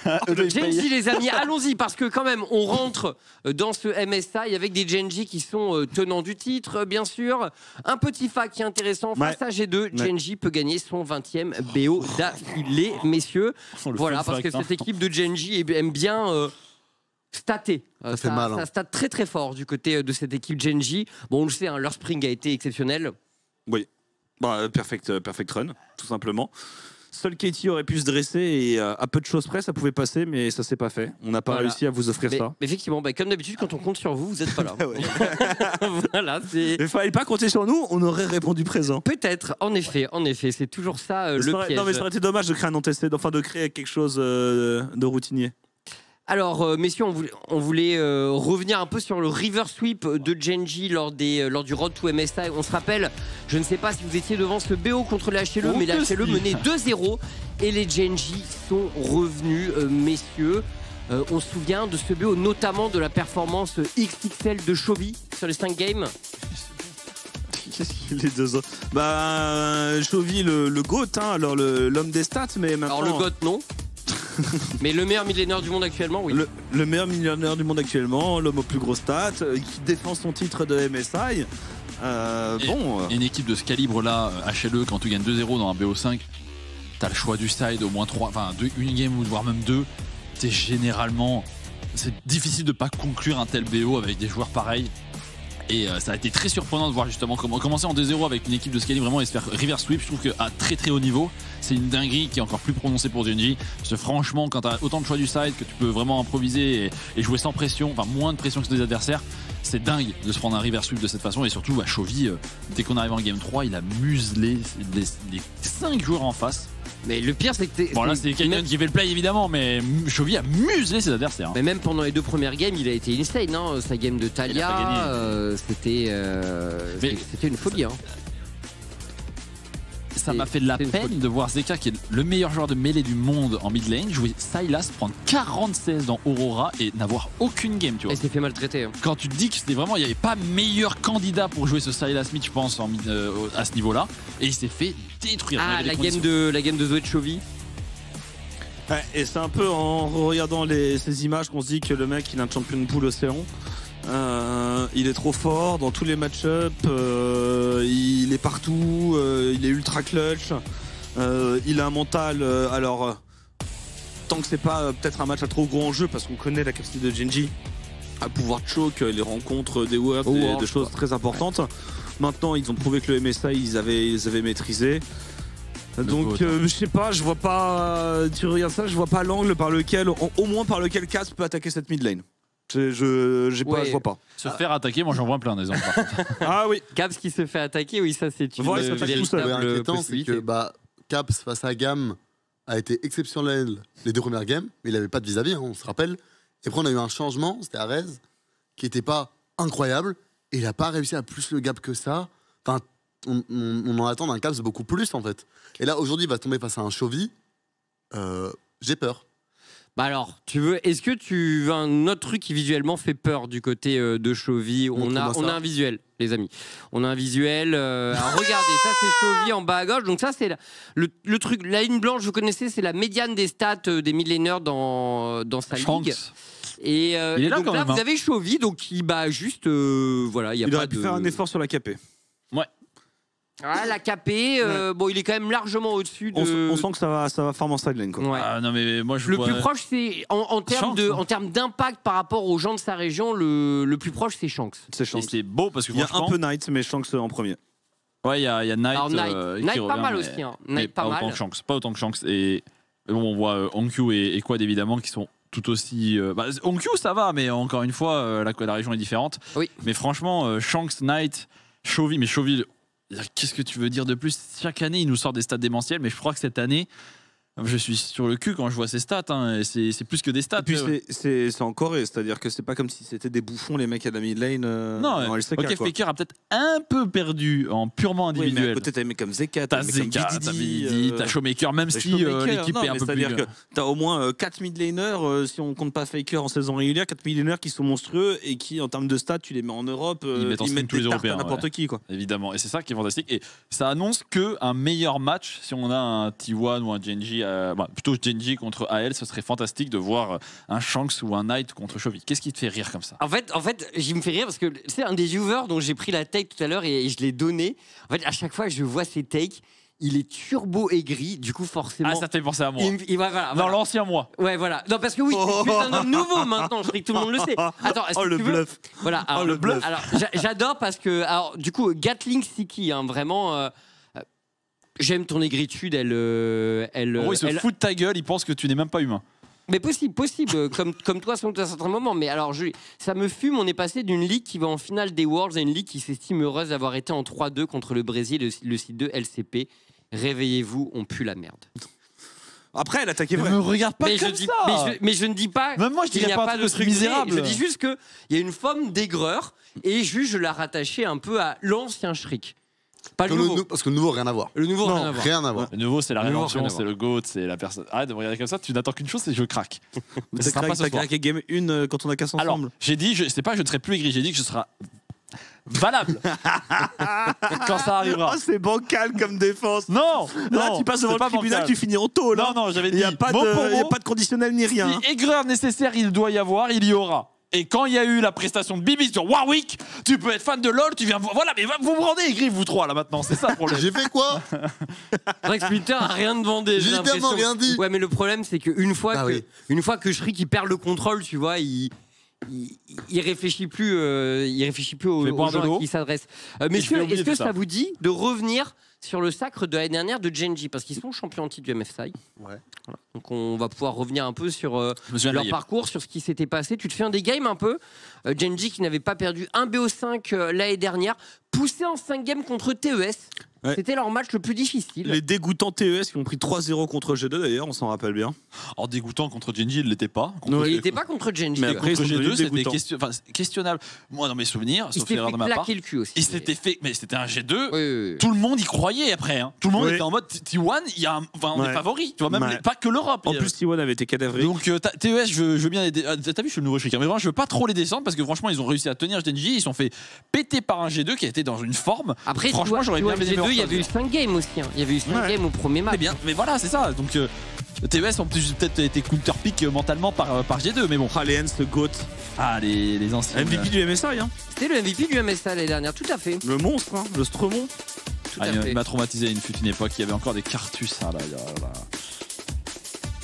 les amis, allons-y parce que quand même, on rentre dans ce MSI avec des Genji qui sont tenants du titre, bien sûr. Un petit fact qui est intéressant, face à G2, Genji peut gagner son 20e BO d'affilée, messieurs. Voilà, parce que cette équipe de Genji aime bien stater. Ça fait mal. Ça state très très fort du côté de cette équipe Genji. Bon, on le sait, leur spring a été exceptionnel. Oui, perfect run, tout simplement. Seul Katie aurait pu se dresser et à peu de choses près, ça pouvait passer, mais ça s'est pas fait. On n'a pas réussi à vous offrir ça. Mais effectivement, comme d'habitude, quand on compte sur vous, vous n'êtes pas là. Voilà, il fallait pas compter sur nous, on aurait répondu présent. Peut-être, en effet, c'est toujours ça le piège. Non, mais ça aurait été dommage de créer un non-testé, enfin de créer quelque chose de routinier. Alors, messieurs, on voulait revenir un peu sur le river sweep de Genji lors du Road to MSI. On se rappelle, je ne sais pas si vous étiez devant ce BO contre les HLE, mais les HLE menaient 2-0 et les Genji sont revenus, messieurs. On se souvient de ce BO, notamment de la performance XXL de Chovy sur les 5 games. Les deux autres. Chovy, le GOAT, hein, alors l'homme des stats, mais maintenant. Alors le GOAT, non. Mais le meilleur millénaire du monde actuellement, oui. Le meilleur millénaire du monde actuellement, l'homme aux plus gros stats, qui défend son titre de MSI. Une équipe de ce calibre-là, HLE, quand tu gagnes 2-0 dans un BO5, t'as le choix du side, au moins 3, enfin une game ou voire même 2. C'est généralement, c'est difficile de pas conclure un tel BO avec des joueurs pareils. Et ça a été très surprenant de voir justement comment commencer en 2-0 avec une équipe de ce calibre vraiment et se faire river sweep. Je trouve qu'à très très haut niveau, c'est une dinguerie qui est encore plus prononcée pour Genji. Parce que franchement, quand tu as autant de choix du side, que tu peux vraiment improviser et jouer sans pression, enfin moins de pression que tes adversaires, c'est dingue de se prendre un river sweep de cette façon. Et surtout, Chovy, dès qu'on arrive en game 3, il a muselé les 5 joueurs en face. Mais le pire, c'est que bon, là, c'est quelqu'un qui fait le play évidemment, mais Chovy a muselé ses adversaires. Mais même pendant les 2 premières games, il a été insane. Hein. Sa game de Talia, c'était une folie. Hein. Ça m'a fait de la peine de voir Zeka, qui est le meilleur joueur de mêlée du monde en mid lane, jouer Sylas, prendre 40-16 dans Aurora et n'avoir aucune game, tu vois. Il s'est fait maltraiter. Hein. Quand tu te dis que c'était vraiment, il n'y avait pas meilleur candidat pour jouer ce Sylas mid, je pense, à ce niveau-là, et il s'est fait détruire. Ah, la game de Zoé de Chovy. Ouais, et c'est un peu en regardant ces images qu'on se dit que le mec il a un champion de pool océan. Il est trop fort dans tous les match-up, il est partout, il est ultra clutch, il a un mental. Tant que c'est pas peut-être un match à trop gros enjeu, parce qu'on connaît la capacité de Gen.G à pouvoir choke les rencontres des Worlds, des choses très importantes. Maintenant, ils ont prouvé que le MSI ils avaient maîtrisé. Donc je sais pas, je vois pas. Tu regardes ça, je vois pas l'angle par lequel, au moins par lequel Cass peut attaquer cette mid lane. Je vois pas. Se faire attaquer, moi j'en vois plein des exemples. Ah oui. Caps qui se fait attaquer, oui, ça c'est une véritable inquiétant, c'est que Caps face à Gam a été exceptionnel les 2 premières games, mais il avait pas de vis-à-vis, on se rappelle. Et après on a eu un changement, c'était Arez, qui était pas incroyable, et il a pas réussi à plus le gap que ça. Enfin, on en attend d'un Caps beaucoup plus en fait. Et là aujourd'hui il va tomber face à un Chovy. J'ai peur. Bah alors, est-ce que tu veux un autre truc qui visuellement fait peur du côté de Chovy? On a un visuel, les amis. On a un visuel. Alors regardez, ça c'est Chovy en bas à gauche. Donc ça c'est le truc. La ligne blanche, vous connaissez, c'est la médiane des stats des mid-laners dans sa ligue. Et donc là, vous avez Chovy, donc qui bat juste. Voilà, il aurait pu faire un effort sur la KP. Ouais. Ah, la KP, bon, il est quand même largement au-dessus de... On sent que ça va farm en sideline, quoi. Ouais. Ah, non, mais moi, le plus proche, c'est en termes d'impact par rapport aux gens de sa région, le plus proche, c'est Shanks. Et c'est beau parce que il y a un peu Knight, mais Shanks en premier. Ouais, il y a Knight. Alors, Knight pas mal aussi. Hein. Knight pas mal. Pas autant que Shanks. Et bon, on voit Onkyu et Quad évidemment qui sont tout aussi. Onkyu, ça va, mais encore une fois, la région est différente. Oui. Mais franchement, Shanks, Knight, Chovy, mais Chovy. Qu'est-ce que tu veux dire de plus? Chaque année, il nous sort des stats démentiels, mais je crois que cette année, je suis sur le cul quand je vois ces stats. Hein, c'est plus que des stats. Et puis c'est en Corée, c'est-à-dire que c'est pas comme si c'était des bouffons les mecs à la mid lane. Non, ok, Faker a peut-être un peu perdu en purement individuel. Oui, mais à côté t'as des mecs comme Zeka, t'as Vdidi, t'as Showmaker, même si l'équipe est un peu plus. C'est-à-dire que t'as au moins 4 mid laners, si on compte pas Faker en saison régulière, 4 mid laners qui sont monstrueux et qui en termes de stats, tu les mets en Europe, ils mettent tous les Européens, n'importe qui, quoi. Évidemment, et c'est ça qui est fantastique. Et ça annonce que un meilleur match, si on a un T1 ou un Gen.G, plutôt Gen.G contre AL, ce serait fantastique de voir un Shanks ou un Knight contre Chovy. Qu'est-ce qui te fait rire comme ça? En fait, je me fais rire parce que c'est un des viewers dont j'ai pris la take tout à l'heure et je l'ai donné. En fait, à chaque fois que je vois ces takes, il est turbo aigri, du coup forcément. Ah, ça te fait penser à moi. Voilà. Dans l'ancien moi. Ouais, voilà. Non, parce que oui, tu es un homme nouveau maintenant. Je sais que tout le monde le sait. Attends, est-ce que le bluff. Voilà. Alors, le bluff. Alors, j'adore parce que, alors, du coup, Gatling Siki, hein, vraiment. J'aime ton aigritude, elle se fout de ta gueule, il pense que tu n'es même pas humain. Mais possible, comme toi à certains moments. Mais alors, ça me fume, on est passé d'une ligue qui va en finale des Worlds à une ligue qui s'estime heureuse d'avoir été en 3-2 contre le Brésil, le site 2 LCP. Réveillez-vous, on pue la merde. Après, elle attaquait vraiment. Me regarde pas comme ça. Mais je ne dis pas. Même moi, je dirais pas de truc misérable. Je dis juste qu'il y a une forme d'aigreur et juste je la rattachais un peu à l'ancien Shriek. Pas le nouveau. Parce que le nouveau, rien à voir. Le nouveau, rien à voir. Le nouveau, c'est la rédemption, c'est le GOAT, c'est la personne. Arrête de me regarder comme ça, tu n'attends qu'une chose, c'est que je craque. T'as craqué game 1 quand on a cassé ensemble. Alors, j'ai dit, je ne serai plus aigri, j'ai dit que je serai valable quand ça arrivera. Oh, c'est bancal comme défense. Non, là tu passes devant le tribunal, tu finis en tôle. Non, j'avais dit. Il n'y a pas de conditionnel ni rien. Si aigreur nécessaire il doit y avoir, il y aura. Et quand il y a eu la prestation de Bibi sur Warwick, tu peux être fan de LoL, tu viens. Voilà, mais vous me rendez aigri, vous trois là maintenant, c'est ça le problème. J'ai fait quoi? Rex Splitter a rien demandé. J'ai littéralement rien dit. Ouais, mais le problème c'est qu'une fois que Shriek il perd le contrôle, tu vois, il réfléchit plus, aux gens à qui il s'adresse. Messieurs, est-ce que ça vous dit de revenir sur le sacre de l'année dernière de Gen.G parce qu'ils sont champions en titre du MSI. Ouais. Voilà. Donc on va pouvoir revenir un peu sur leur parcours, sur ce qui s'était passé. Tu te fais un des games un peu. Gen.G qui n'avait pas perdu un BO5 l'année dernière, poussé en 5 games contre TES. Ouais. C'était leur match le plus difficile. Les dégoûtants TES qui ont pris 3-0 contre G2 d'ailleurs, on s'en rappelle bien. Alors dégoûtant contre Gen.G, il ne l'était pas. Non, il n'était pas contre Gen.G. Mais après, contre G2, c'était questionnable. Moi, dans mes souvenirs, sauf erreur de ma part, le cul aussi. Il s'était fait, mais c'était un G2. Oui. Tout le monde y croyait après. Hein. Tout le monde était en mode T1, on est favori. Tu vois, même pas que l'Europe. En plus, T1 avait été cadavré. Donc TES, je veux bien les. T'as vu, je suis le nouveau Shriek. Mais vraiment, je veux pas trop les descendre parce que franchement, ils ont réussi à tenir Gen.G. Ils sont fait péter par un G2 qui a été dans une forme. Après, franchement, j'aurais bien G2, il y avait eu 5 games aussi. Il y avait eu 5 games au premier match. Mais voilà, c'est ça. Donc TES en plus peut-être été counter-pick mentalement par G2, mais bon. Ah, les Hens, le GOAT. Ah, les anciens. MVP du MSI, hein. C'était le MVP du MSI l'année dernière, tout à fait. Le monstre, hein, le Stremont. Il m'a traumatisé une époque, il y avait encore des cartouches, ça là.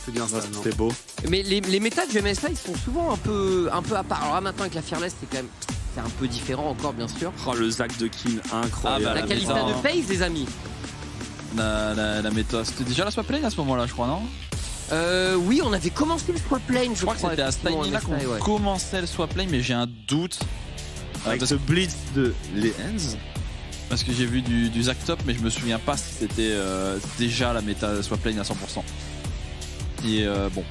C'est bien ça, c'était beau. Mais les méta du MSI ils sont souvent un peu à part. Alors là maintenant avec la Fearless c'est un peu différent encore bien sûr. Oh, le Zach de Kin, incroyable. La Kalista de FaZe les amis. La méta, c'était déjà la swap lane à ce moment-là, je crois, non? Oui, on avait commencé le swap lane, je crois. Que c'était à ce timing-là qu'on commençait le swap lane, mais j'ai un doute. Avec ce blitz de les Hens. Parce que j'ai vu du Zach top, mais je me souviens pas si c'était déjà la méta swap lane à 100%. Et bon.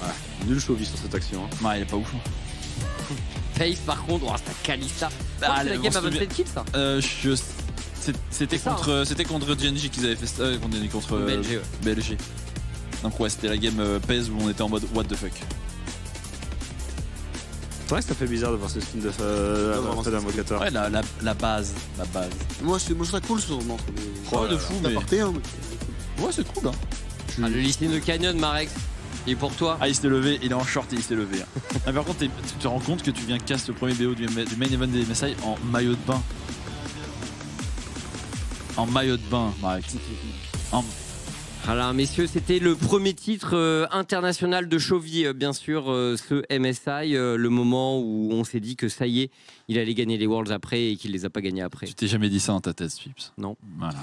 Ouais, nul chauvi sur cette action. Hein. Ouais, il est pas ouf. FaZe par contre, c'est un Kalista. C'est la game à 27 kills ça. C'était contre Genji qu'ils avaient fait ça, contre BLG. BLG. Donc ouais, c'était la game PES où on était en mode what the fuck. C'est vrai que ça fait bizarre de voir ces skins d'invocateur. Ouais, la base. Moi je trouve ça cool sur le montre. Oh, de fou, mais. Ouais, c'est cool, hein. Le listing de Canyon, Marex. Et pour toi? Ah, il s'est levé, il est en short et il s'est levé. Ah, par contre, tu te rends compte que tu viens casser le premier BO du main event des MSI en maillot de bain. En maillot de bain, Marex. Alors messieurs, c'était le premier titre international de Chovy, bien sûr, ce MSI, le moment où on s'est dit que ça y est, il allait gagner les Worlds après et qu'il les a pas gagnés après. Tu t'es jamais dit ça dans ta tête, Swips? Non. Voilà.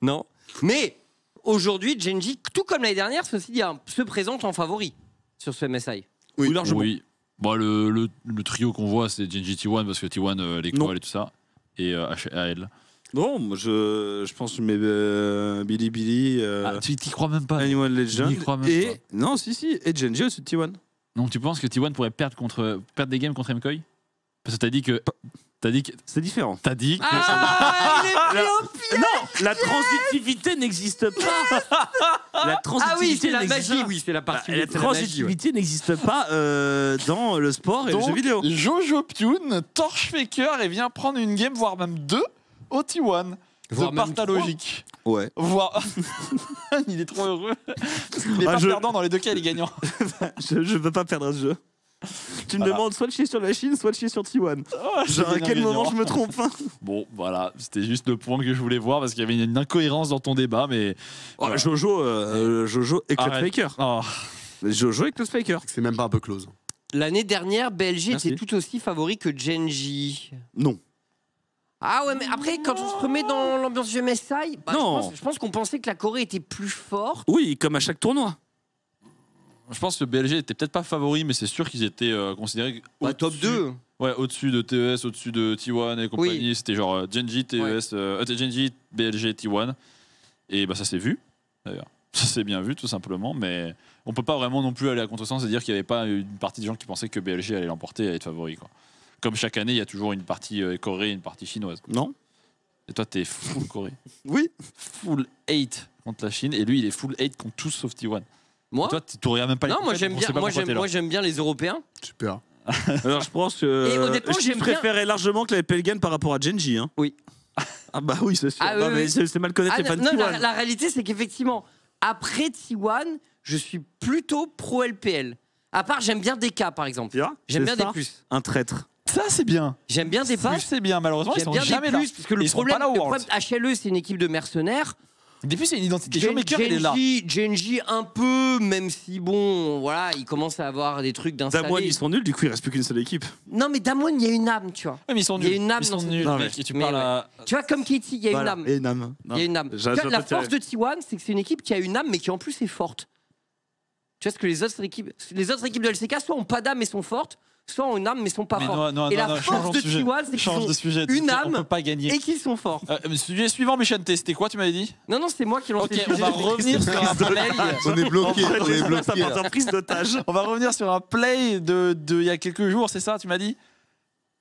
Non. Mais aujourd'hui, Genji, tout comme l'année dernière, ceci dit, se présente en favori sur ce MSI. Oui, largement. Oui. Bon, le trio qu'on voit, c'est Genji T1 parce que T1, l'école et tout ça, et AL. Non, moi je pense que je mets Billy. Tu t'y crois même pas. Anyone Legend. Et pas. Non, si. Et Genji aussi T1. Donc tu penses que T1 pourrait perdre des games contre MKOI? Parce que t'as dit que c'est différent. T'as dit que non, la transitivité n'existe pas. La transitivité c'est la magie, c'est la partie. La transitivité n'existe pas dans le sport et le jeu vidéo. Jojo Pune torche Faker et vient prendre une game, voire même deux, au T1. De par ta logique. Ouais. Il est trop heureux. Il est pas perdant dans les deux cas, il est gagnant. Je veux pas perdre ce jeu. Tu me demandes soit de chier sur la Chine, soit de chier sur T1. Genre à quel moment je me trompe? Bon, voilà, c'était juste le point que je voulais voir parce qu'il y avait une incohérence dans ton débat, mais. Voilà. Jojo éclate Faker. Oh. Jojo éclate Faker. C'est même pas un peu close. L'année dernière, BLG était tout aussi favori que Genji. Non. Ah ouais, mais après, quand on se remet dans l'ambiance du MSI, je pense qu'on pensait que la Corée était plus forte. Oui, comme à chaque tournoi. Je pense que BLG était peut-être pas favori, mais c'est sûr qu'ils étaient considérés top 2. Ouais, au-dessus de TES, au-dessus de T1 et compagnie. Oui. C'était genre Genji, TES, Genji, BLG, T1. Et bah ça s'est vu, d'ailleurs. Ça s'est bien vu, tout simplement. Mais on peut pas vraiment non plus aller à contresens et dire qu'il n'y avait pas une partie de gens qui pensaient que BLG allait l'emporter et être favori, quoi. Comme chaque année, il y a toujours une partie Corée et une partie chinoise. Non. Et toi, t'es full Corée. Oui. Full 8 contre la Chine. Et lui, il est full 8 contre tous sauf T1. Moi, toi, tu n'aurais même pas. Non, moi j'aime bien les Européens. Super. Alors je pense que je préférais largement que la Pelgan par rapport à Genji. Hein. Oui. Ah bah oui, c'est sûr. Ah, non, mais c'est mal connaître les fans de T1. La réalité, c'est qu'effectivement, après T1, je suis plutôt pro LPL. À part, j'aime bien DK par exemple. J'aime bien des plus. Un traître. Ça, c'est bien. J'aime bien des passes. C'est bien, malheureusement, ils sont jamais là. Parce que le problème, HLE, c'est une équipe de mercenaires. Depuis, c'est une identité. Showmaker, il est là. Genji, un peu, même si, bon, voilà, il commence à avoir des trucs d'installés. Damwon, ils sont nuls, du coup, il reste plus qu'une seule équipe. Non, mais Damwon, il y a une âme, tu vois. Ouais, mais ils sont nuls. Il y a une âme dans nuls, mec. Tu vois, comme Katie, il y a une âme. Il y a une âme. Il y a une âme. La force de T1, c'est que c'est une équipe qui a une âme, mais qui en plus est forte. Tu vois, ce que les autres équipes de LCK, soit ont pas d'âme, mais sont fortes, soit ont une âme, mais sont pas fortes. Et la force de T1, c'est qu'ils ont une âme et qu'ils sont forts. Sujet suivant, Méchante, c'était quoi, tu m'avais dit? Non, c'est moi qui l'ai lancé. On va revenir sur un play. On est bloqué. Ça part en prise d'otage. On va revenir sur un play de il y a quelques jours, c'est ça, tu m'as dit?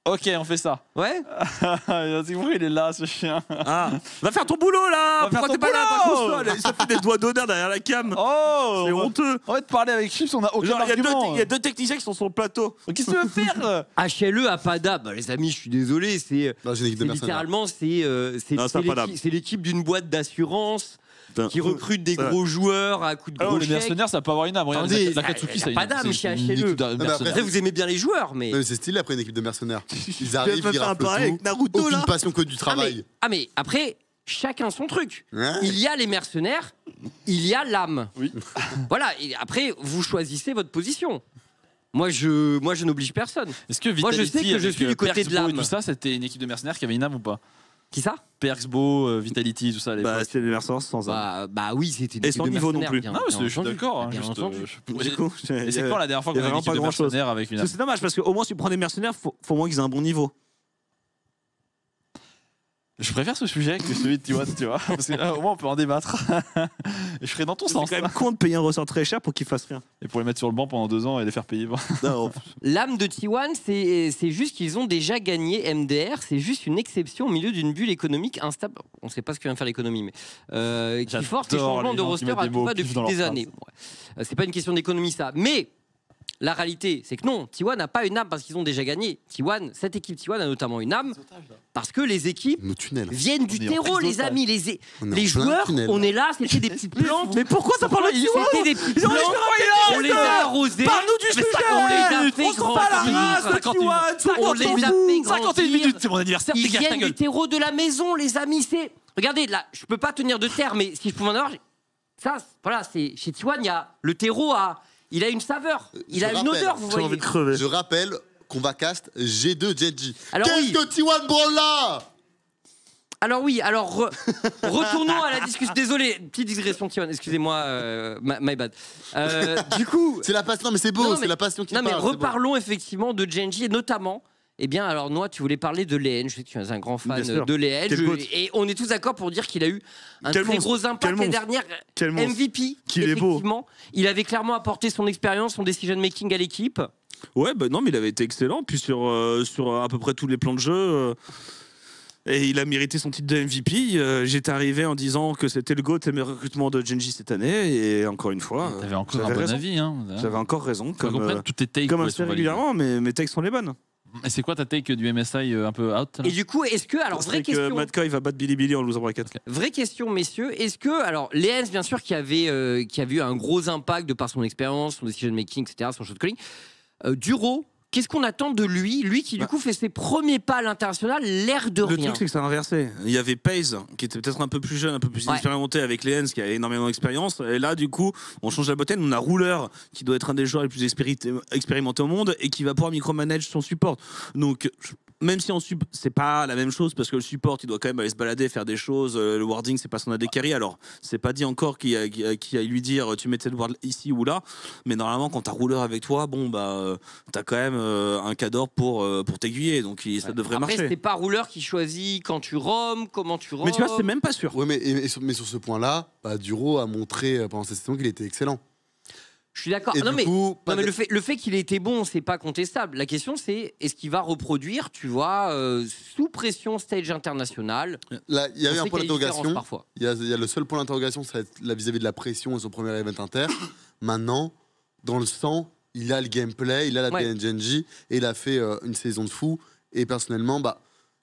Ok, on fait ça. Ouais. C'est vrai, il est là, ce chien. Ah, va faire ton boulot là. Pourquoi t'es pas là par console? Il se fait des doigts d'honneur derrière la cam. Oh, c'est honteux. On va te parler avec Chips, on a aucun argument. Il y a deux techniciens qui sont sur le plateau. Qu'est-ce que tu veux faire? HLE à Pada, bah, les amis, je suis désolé, c'est littéralement c'est l'équipe d'une boîte d'assurance qui recrute des gros joueurs à coups de gros les mercenaires, ça peut avoir une âme. Attendez, Nakatsuki, ça pas d'âme chez HLE. Après, vous aimez bien les joueurs, mais c'est stylé après une équipe de mercenaires. Ils arrivent, ils raflent tout. Naruto, aucune passion que du travail. Mais après, chacun son truc. Ouais. Il y a les mercenaires, il y a l'âme. Oui. Voilà. Et après, vous choisissez votre position. Moi, je n'oblige personne. Est-ce que moi, je sais que je suis du côté de l'âme. Tout ça, c'était une équipe de mercenaires qui avait une âme ou pas? Qui ça? Perksbo, Vitality, tout ça. Bah, c'était des mercenaires sans âme. Bah oui, c'était une et équipe sans de niveau non mercenaires. plus. Non, je suis d'accord. Bien entendu. Et c'est quand la dernière fois qu'on a une équipe de mercenaires avec une âme? C'est dommage parce qu'au moins, si tu prends des mercenaires, faut au moins qu'ils aient un bon niveau. Je préfère ce sujet que celui de T1, tu vois, parce qu'au moins on peut en débattre. Et je serais dans ton sens. C'est quand même con de payer un ressort très cher pour qu'ils fassent rien. Et pour les mettre sur le banc pendant 2 ans et les faire payer. L'âme de T1, c'est juste qu'ils ont déjà gagné MDR, c'est juste une exception au milieu d'une bulle économique instable. On ne sait pas ce que vient faire l'économie, mais qui force les changements de roster à tout va depuis des années. Ouais. C'est pas une question d'économie ça, mais la réalité, c'est que non, T1 n'a pas une âme parce qu'ils ont déjà gagné. Cette équipe T1 a notamment une âme parce que les équipes viennent du terreau, les amis. Les joueurs, on est là, c'était des petites plantes. Mais pourquoi ça parle de T1? C'était des petites plantes, on les a arrosées. Parle-nous du sujet. On les a fait grandir. On les a fait 51 minutes, c'est mon anniversaire, ils viennent du terreau de la maison, les amis. Regardez, là, je peux pas tenir de terre, mais si je pouvais en avoir... Ça, voilà, chez T1, il y a le terreau il a une saveur, il a une odeur, vous voyez. Je rappelle qu'on va cast G2 Genji. Qu'est-ce que T1 branle là? Alors oui, retournons à la discussion. Désolé, petite digression T1, excusez-moi, my bad. Du coup... C'est la passion, mais c'est beau, c'est la passion qui parle. Non mais reparlons effectivement de Genji et notamment... Eh bien, alors, Noah, tu voulais parler de Lehen. Je sais que tu es un grand fan de Lehen. Et on est tous d'accord pour dire qu'il a eu un très gros impact l'année dernière. MVP. Effectivement. Il avait clairement apporté son expérience, son decision making à l'équipe. Ouais, bah non, mais il avait été excellent. Puis sur à peu près tous les plans de jeu. Et il a mérité son titre de MVP. J'étais arrivé en disant que c'était le GOAT et le recrutement de Genji cette année. Et encore une fois. T'avais encore un bon avis. Hein. J'avais encore raison. Comme tes takes. Comme régulièrement, mais mes takes sont les bonnes. Et c'est quoi ta take du MSI un peu out là? Et du coup, est-ce que, alors, vraie question... Matka, il va battre Billy en loser bracket. Vraie question, messieurs. Est-ce que, alors, Lehens, bien sûr, qui avait eu un gros impact de par son expérience, son decision making, etc., son shot calling. Duro, qu'est-ce qu'on attend de lui qui, du coup, fait ses premiers pas à l'international, l'air de rien? Le truc, c'est que c'est inversé. Il y avait Paze, qui était peut-être un peu plus jeune, un peu plus expérimenté avec Lehens, qui a énormément d'expérience. Et là, du coup, on change la bottine. On a Ruler, qui doit être un des joueurs les plus expérimentés au monde et qui va pouvoir micromanage son support. Donc, même si en sub, c'est pas la même chose parce que le support, il doit quand même aller se balader, faire des choses. Le warding, c'est pas son AD carry. Alors, c'est pas dit encore qui a lui dire tu mets cette ward ici ou là. Mais normalement, quand t'as Ruler avec toi, bon, bah, t'as quand même un cador pour t'aiguiller. Donc, ça devrait marcher. Après, c'est pas Ruler qui choisit quand tu roam, comment tu roam. Mais tu vois, c'est même pas sûr. Ouais, mais sur ce point-là, Duro a montré pendant cette saison qu'il était excellent. Je suis d'accord. Non, mais le fait qu'il ait été bon, c'est pas contestable. La question, c'est est-ce qu'il va reproduire, tu vois, sous pression stage international? Là, il y a eu un point d'interrogation. Il y a le seul point d'interrogation, ça va être vis-à-vis de la pression et son premier event inter. Maintenant, dans le sang, il a le gameplay, il a la PN Genji et il a fait une saison de fou. Et personnellement,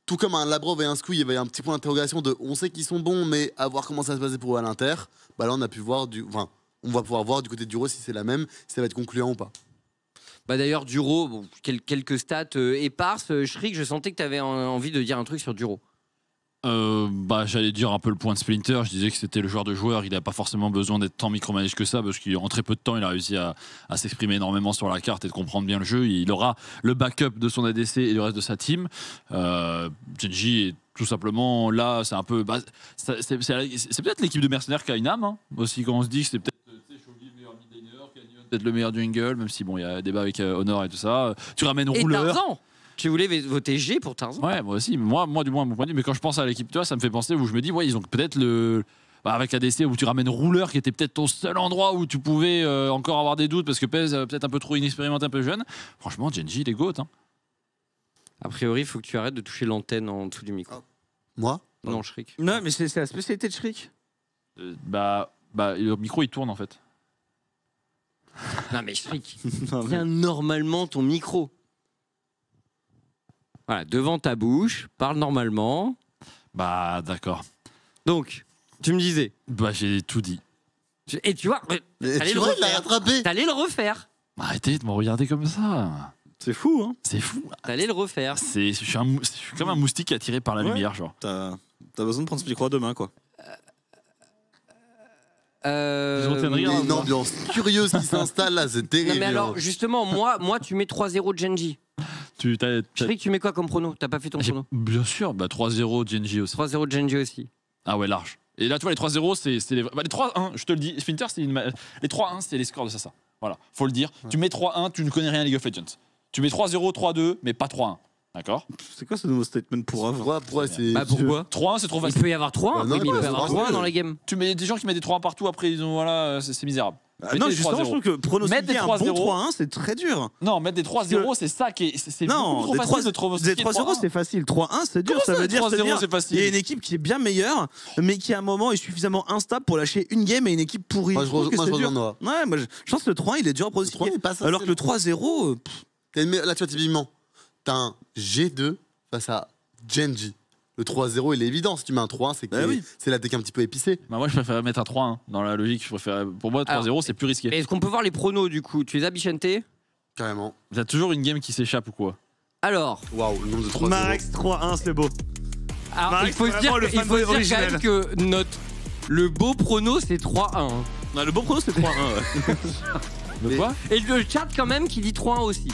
tout comme un Labrov et un Squee, il y avait un petit point d'interrogation de on sait qu'ils sont bons, mais à voir comment ça se passait pour eux à l'inter. Là, on a pu voir on va pouvoir voir du côté de Duro si c'est la même, si ça va être concluant ou pas. D'ailleurs, Duro, quelques stats éparses. Shriek, je sentais que tu avais envie de dire un truc sur Duro. J'allais dire un peu le point de Splinter. Je disais que c'était le joueur de joueur. Il n'a pas forcément besoin d'être tant micromanage que ça parce qu'en très peu de temps, il a réussi à s'exprimer énormément sur la carte et de comprendre bien le jeu. Il aura le backup de son ADC et du reste de sa team. Genji est tout simplement là. C'est un peu. C'est peut-être l'équipe de mercenaires qui a une âme hein, aussi quand on se dit que c'est peut-être. Peut-être le meilleur jungle, même si bon, il y a débat avec Honor et tout ça. Tu ramènes Ruler. Tarzan. Tu voulais voter G pour Tarzan? Ouais, moi aussi. Moi, du moins, à mon point de vue. Mais quand je pense à l'équipe, toi, ça me fait penser où je me dis, ils ont peut-être avec ADC où tu ramènes Ruler, qui était peut-être ton seul endroit où tu pouvais encore avoir des doutes parce que Pez peut-être un peu trop inexpérimenté, un peu jeune. Franchement, Genji, il est GOAT. Hein. A priori, il faut que tu arrêtes de toucher l'antenne en dessous du micro. Moi? Non, Shriek. Non, mais c'est la spécialité de Shriek. Le micro il tourne en fait. Non mais Shriek, tiens normalement ton micro. Voilà, devant ta bouche, parle normalement. Bah d'accord. Donc, tu me disais. Bah j'ai tout dit. Et tu vois, t'allais le refaire. T'allais le refaire. Arrêtez de me regarder comme ça. C'est fou, hein. C'est fou. T'allais le refaire. Je suis comme un moustique attiré par la lumière, genre. T'as besoin de prendre ce micro à deux mains, quoi. Il y a une ambiance curieuse qui s'installe là, c'est terrible. Non, mais alors, justement, moi tu mets 3-0 Genji. Je sais que tu mets quoi comme prono? T'as pas fait ton prono? Bien sûr, 3-0 Genji aussi. 3-0 Genji aussi. Ah ouais, large. Et là, tu vois, les 3-0, c'est les... les 3-1, je te le dis, Splinter, les 3-1, c'est les scores de Sasa. Voilà, faut le dire. Ouais. Tu mets 3-1, tu ne connais rien à League of Legends. Tu mets 3-0, 3-2, mais pas 3-1. D'accord? C'est quoi ce nouveau statement pour avoir? Pourquoi 3-1, c'est trop facile. Il peut y avoir 3-1, oui, mais il peut y avoir 3-1 dans la game. Tu mets des gens qui mettent des 3-1 partout, après, ils ont, voilà, c'est misérable. Non, justement, je trouve que pronostiquer un bon 3-1, c'est très dur. Non, mettre des 3-0, c'est ça qui est. Non, trop facile de trouver. Des 3-0, c'est facile. 3-1, c'est dur. Ça veut dire que c'est facile. Il y a une équipe qui est bien meilleure, mais qui à un moment est suffisamment instable pour lâcher une game et une équipe pourrie. Moi, je rejoins Noah. Ouais, moi, je pense que le 3-1, il est dur à pronostiquer. Alors que le 3-0. Là, tu vois, typiquement, t'as un G2 face à Genji. Le 3-0, il est évident. Si tu mets un 3-1, c'est que c'est la tech un petit peu épicée. Bah moi, je préfère mettre un 3-1 dans la logique. Pour moi, 3-0, c'est plus risqué. Est-ce qu'on peut voir les pronos du coup? Tu les as, Bichente? Carrément. Vous avez toujours une game qui s'échappe ou quoi? Alors. Waouh, le nombre de 3-0. Marex 3-1, c'est beau. Alors, il faut dire quand même que le beau prono, c'est 3-1. Non, le beau prono, c'est 3-1. De quoi? Et le chat, quand même, qui dit 3-1 aussi.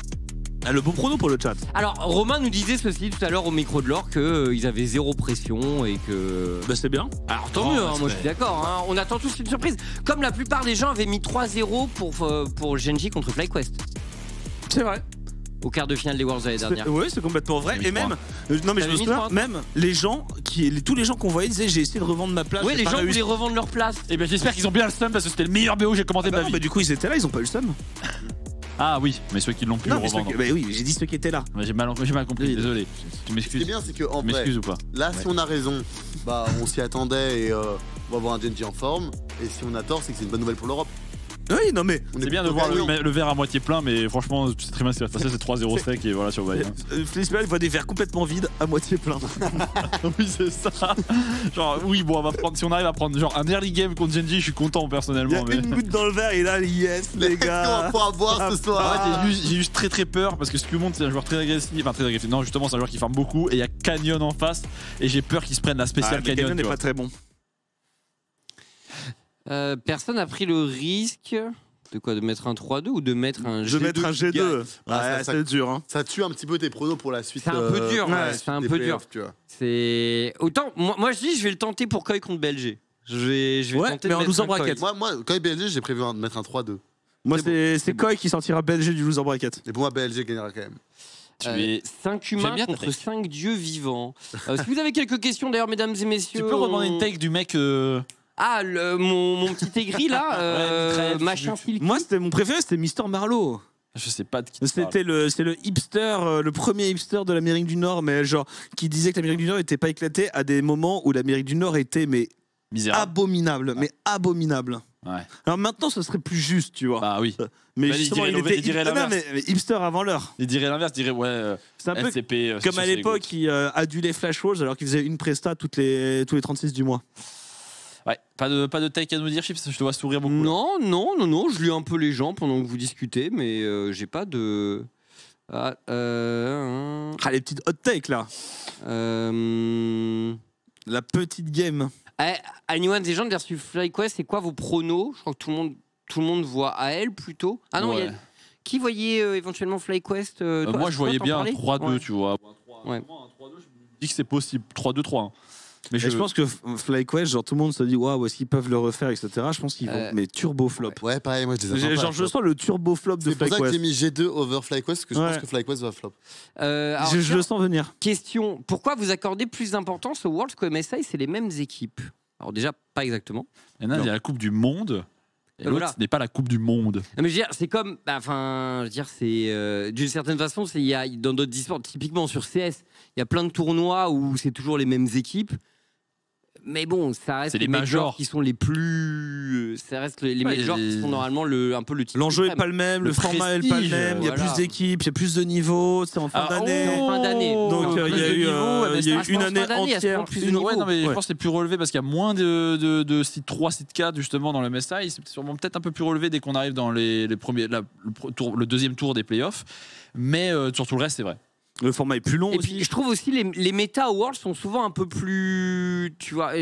Ah, le beau prono pour le chat. Alors, Romain nous disait ceci tout à l'heure au micro de l'or qu'ils avaient zéro pression et que. Bah, c'est bien. Alors, tant mieux, hein, moi je suis d'accord. Hein. On attend tous une surprise. Comme la plupart des gens avaient mis 3-0 pour Genji contre FlyQuest. C'est vrai. Au quart de finale des Worlds l'année dernière. Oui, c'est complètement vrai. Et même, non mais je me souviens, même les gens, tous les gens qu'on voyait disaient j'ai essayé de revendre ma place. Oui, les gens voulaient revendre leur place. Et bien j'espère qu'ils ont bien le seum parce que c'était le meilleur BO que j'ai commenté de ma vie. Mais du coup ils étaient là, ils ont pas eu le seum. Ah oui, mais ceux qui l'ont pu le revendre. Mais oui, j'ai dit ceux qui étaient là. J'ai mal compris, désolé. Tu m'excuses. Ce qui est bien, c'est que en vrai, ou pas? Là, si on a raison, bah on s'y attendait et on va avoir un Genji en forme. Et si on a tort, c'est que c'est une bonne nouvelle pour l'Europe. Oui, non mais. C'est bien de voir le verre à moitié plein, mais franchement, tu sais très bien ce qui va se passer, c'est 3-0 sec et voilà sur Bayern. Flispel voit des verres complètement vides à moitié plein. Oui, c'est ça. Genre, oui, bon, si on arrive à prendre genre un early game contre Genji, je suis content personnellement. Il y a une goutte dans le verre et là, yes, les gars. On va boire ce soir. En fait, j'ai eu très peur parce que ce que montre, c'est un joueur très agressif. Enfin, très agressif. Non, justement, c'est un joueur qui farme beaucoup et il y a Canyon en face et j'ai peur qu'il se prenne la spéciale Canyon. Canyon n'est pas très bon. Personne n'a pris le risque de quoi? De mettre un 3-2 ou de mettre un G2? De mettre un G2. Ouais, c'est dur. Hein. Ça tue un petit peu tes pronos pour la suite. C'est un peu dur. C'est un peu dur. C'est autant. Moi, je dis, je vais le tenter pour Koi contre BLG. Je vais tenter mais de en loser bracket. Moi, Koi BLG, j'ai prévu de mettre un 3-2. Moi, c'est Koi qui sortira BLG du loser bracket. Et pour moi, BLG gagnera quand même. 5 humains contre 5 dieux vivants. Si vous avez quelques questions d'ailleurs, mesdames et messieurs. Tu peux redemander une take du mec. Ah, mon petit aigri là, machin Philippe. Moi, mon préféré, c'était Mister Marlowe. Je sais pas de qui c'est le hipster, le premier hipster de l'Amérique du Nord, mais genre qui disait que l'Amérique du Nord n'était pas éclatée à des moments où l'Amérique du Nord était abominable, mais abominable. Ouais. Alors maintenant, ce serait plus juste, tu vois. Ah oui. Mais justement, il dirait l'inverse. Mais hipster avant l'heure. Il dirait l'inverse, il dirait c'est un peu LCP, comme à l'époque, il adulait Flash Walls alors qu'il faisait une presta tous les 36 du mois. Ouais, pas de take à nous dire, Chips, je te vois sourire beaucoup. Non, je lis un peu les gens pendant que vous discutez, mais j'ai pas de. Ah, les petites hot takes là. La petite game. Anyone Legend versus FlyQuest, c'est quoi vos pronos? Je crois que tout le monde voit AL plutôt. Ah non, ouais. Qui voyait éventuellement FlyQuest? Moi, je voyais bien un 3-2, tu vois. Ouais. Un 3-2, je me dis que c'est possible. 3-2-3. Mais je pense que FlyQuest, genre tout le monde se dit waouh, est-ce qu'ils peuvent le refaire, etc. Je pense qu'ils vont mais turbo flop. Ouais, pareil, moi je dis genre je sens le turbo flop de FlyQuest. C'est pour ça que j'ai mis G2 over FlyQuest, parce que je pense que FlyQuest va flop. Alors, je le sens venir. Question, pourquoi vous accordez plus d'importance au Worlds qu'au MSI? C'est les mêmes équipes. Alors déjà, pas exactement. Il y a la Coupe du Monde. Et l'autre, ce n'est pas la Coupe du Monde. Mais je veux dire, c'est comme, c'est d'une certaine façon, il y a dans d'autres histoires, typiquement sur CS, il y a plein de tournois où c'est toujours les mêmes équipes. Mais bon, ça reste les majors qui sont les plus. Ça reste les majors qui sont normalement un peu le titre. L'enjeu n'est pas le même, le format n'est pas le même. Il y a plus d'équipes, il y a plus de niveaux. C'est en fin d'année. Donc il y a eu une année entière. Je pense que c'est plus relevé parce qu'il y a moins de site 3, site 4 justement dans le MSI. C'est sûrement peut-être un peu plus relevé dès qu'on arrive dans le deuxième tour des playoffs. Mais sur tout le reste, c'est vrai. Le format est plus long. Et puis je trouve aussi les méta awards sont souvent un peu plus, tu vois,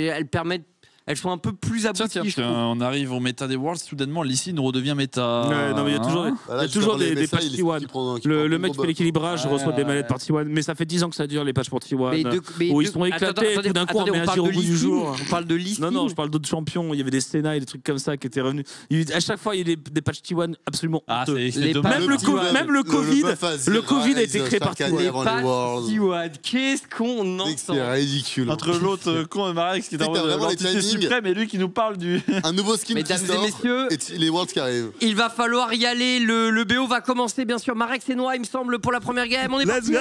elles sont un peu plus abouties. On arrive au méta des Worlds, soudainement Lee redevient méta. Non mais il y a toujours des patchs T1. Le mec qui fait l'équilibrage reçoit des manettes par T1, mais ça fait 10 ans que ça dure les patchs pour T1 où ils sont éclatés et tout d'un coup on met agir au bout du jour. On parle de Lee. Non, je parle d'autres champions. Il y avait des Senna et des trucs comme ça qui étaient revenus. À chaque fois il y a des patchs T1 absolument honteux. Même le Covid a été créé par T1. Qu'est-ce qu'on entend? C'est ridicule. Entre l'autre con et Marex qui est en mode suprême et lui qui nous parle un nouveau skin. Mesdames et messieurs, et les Worlds qui arrivent. Il va falloir y aller. Le BO va commencer bien sûr. Marex et Noah, il me semble, pour la première game. On est parti. Let's go.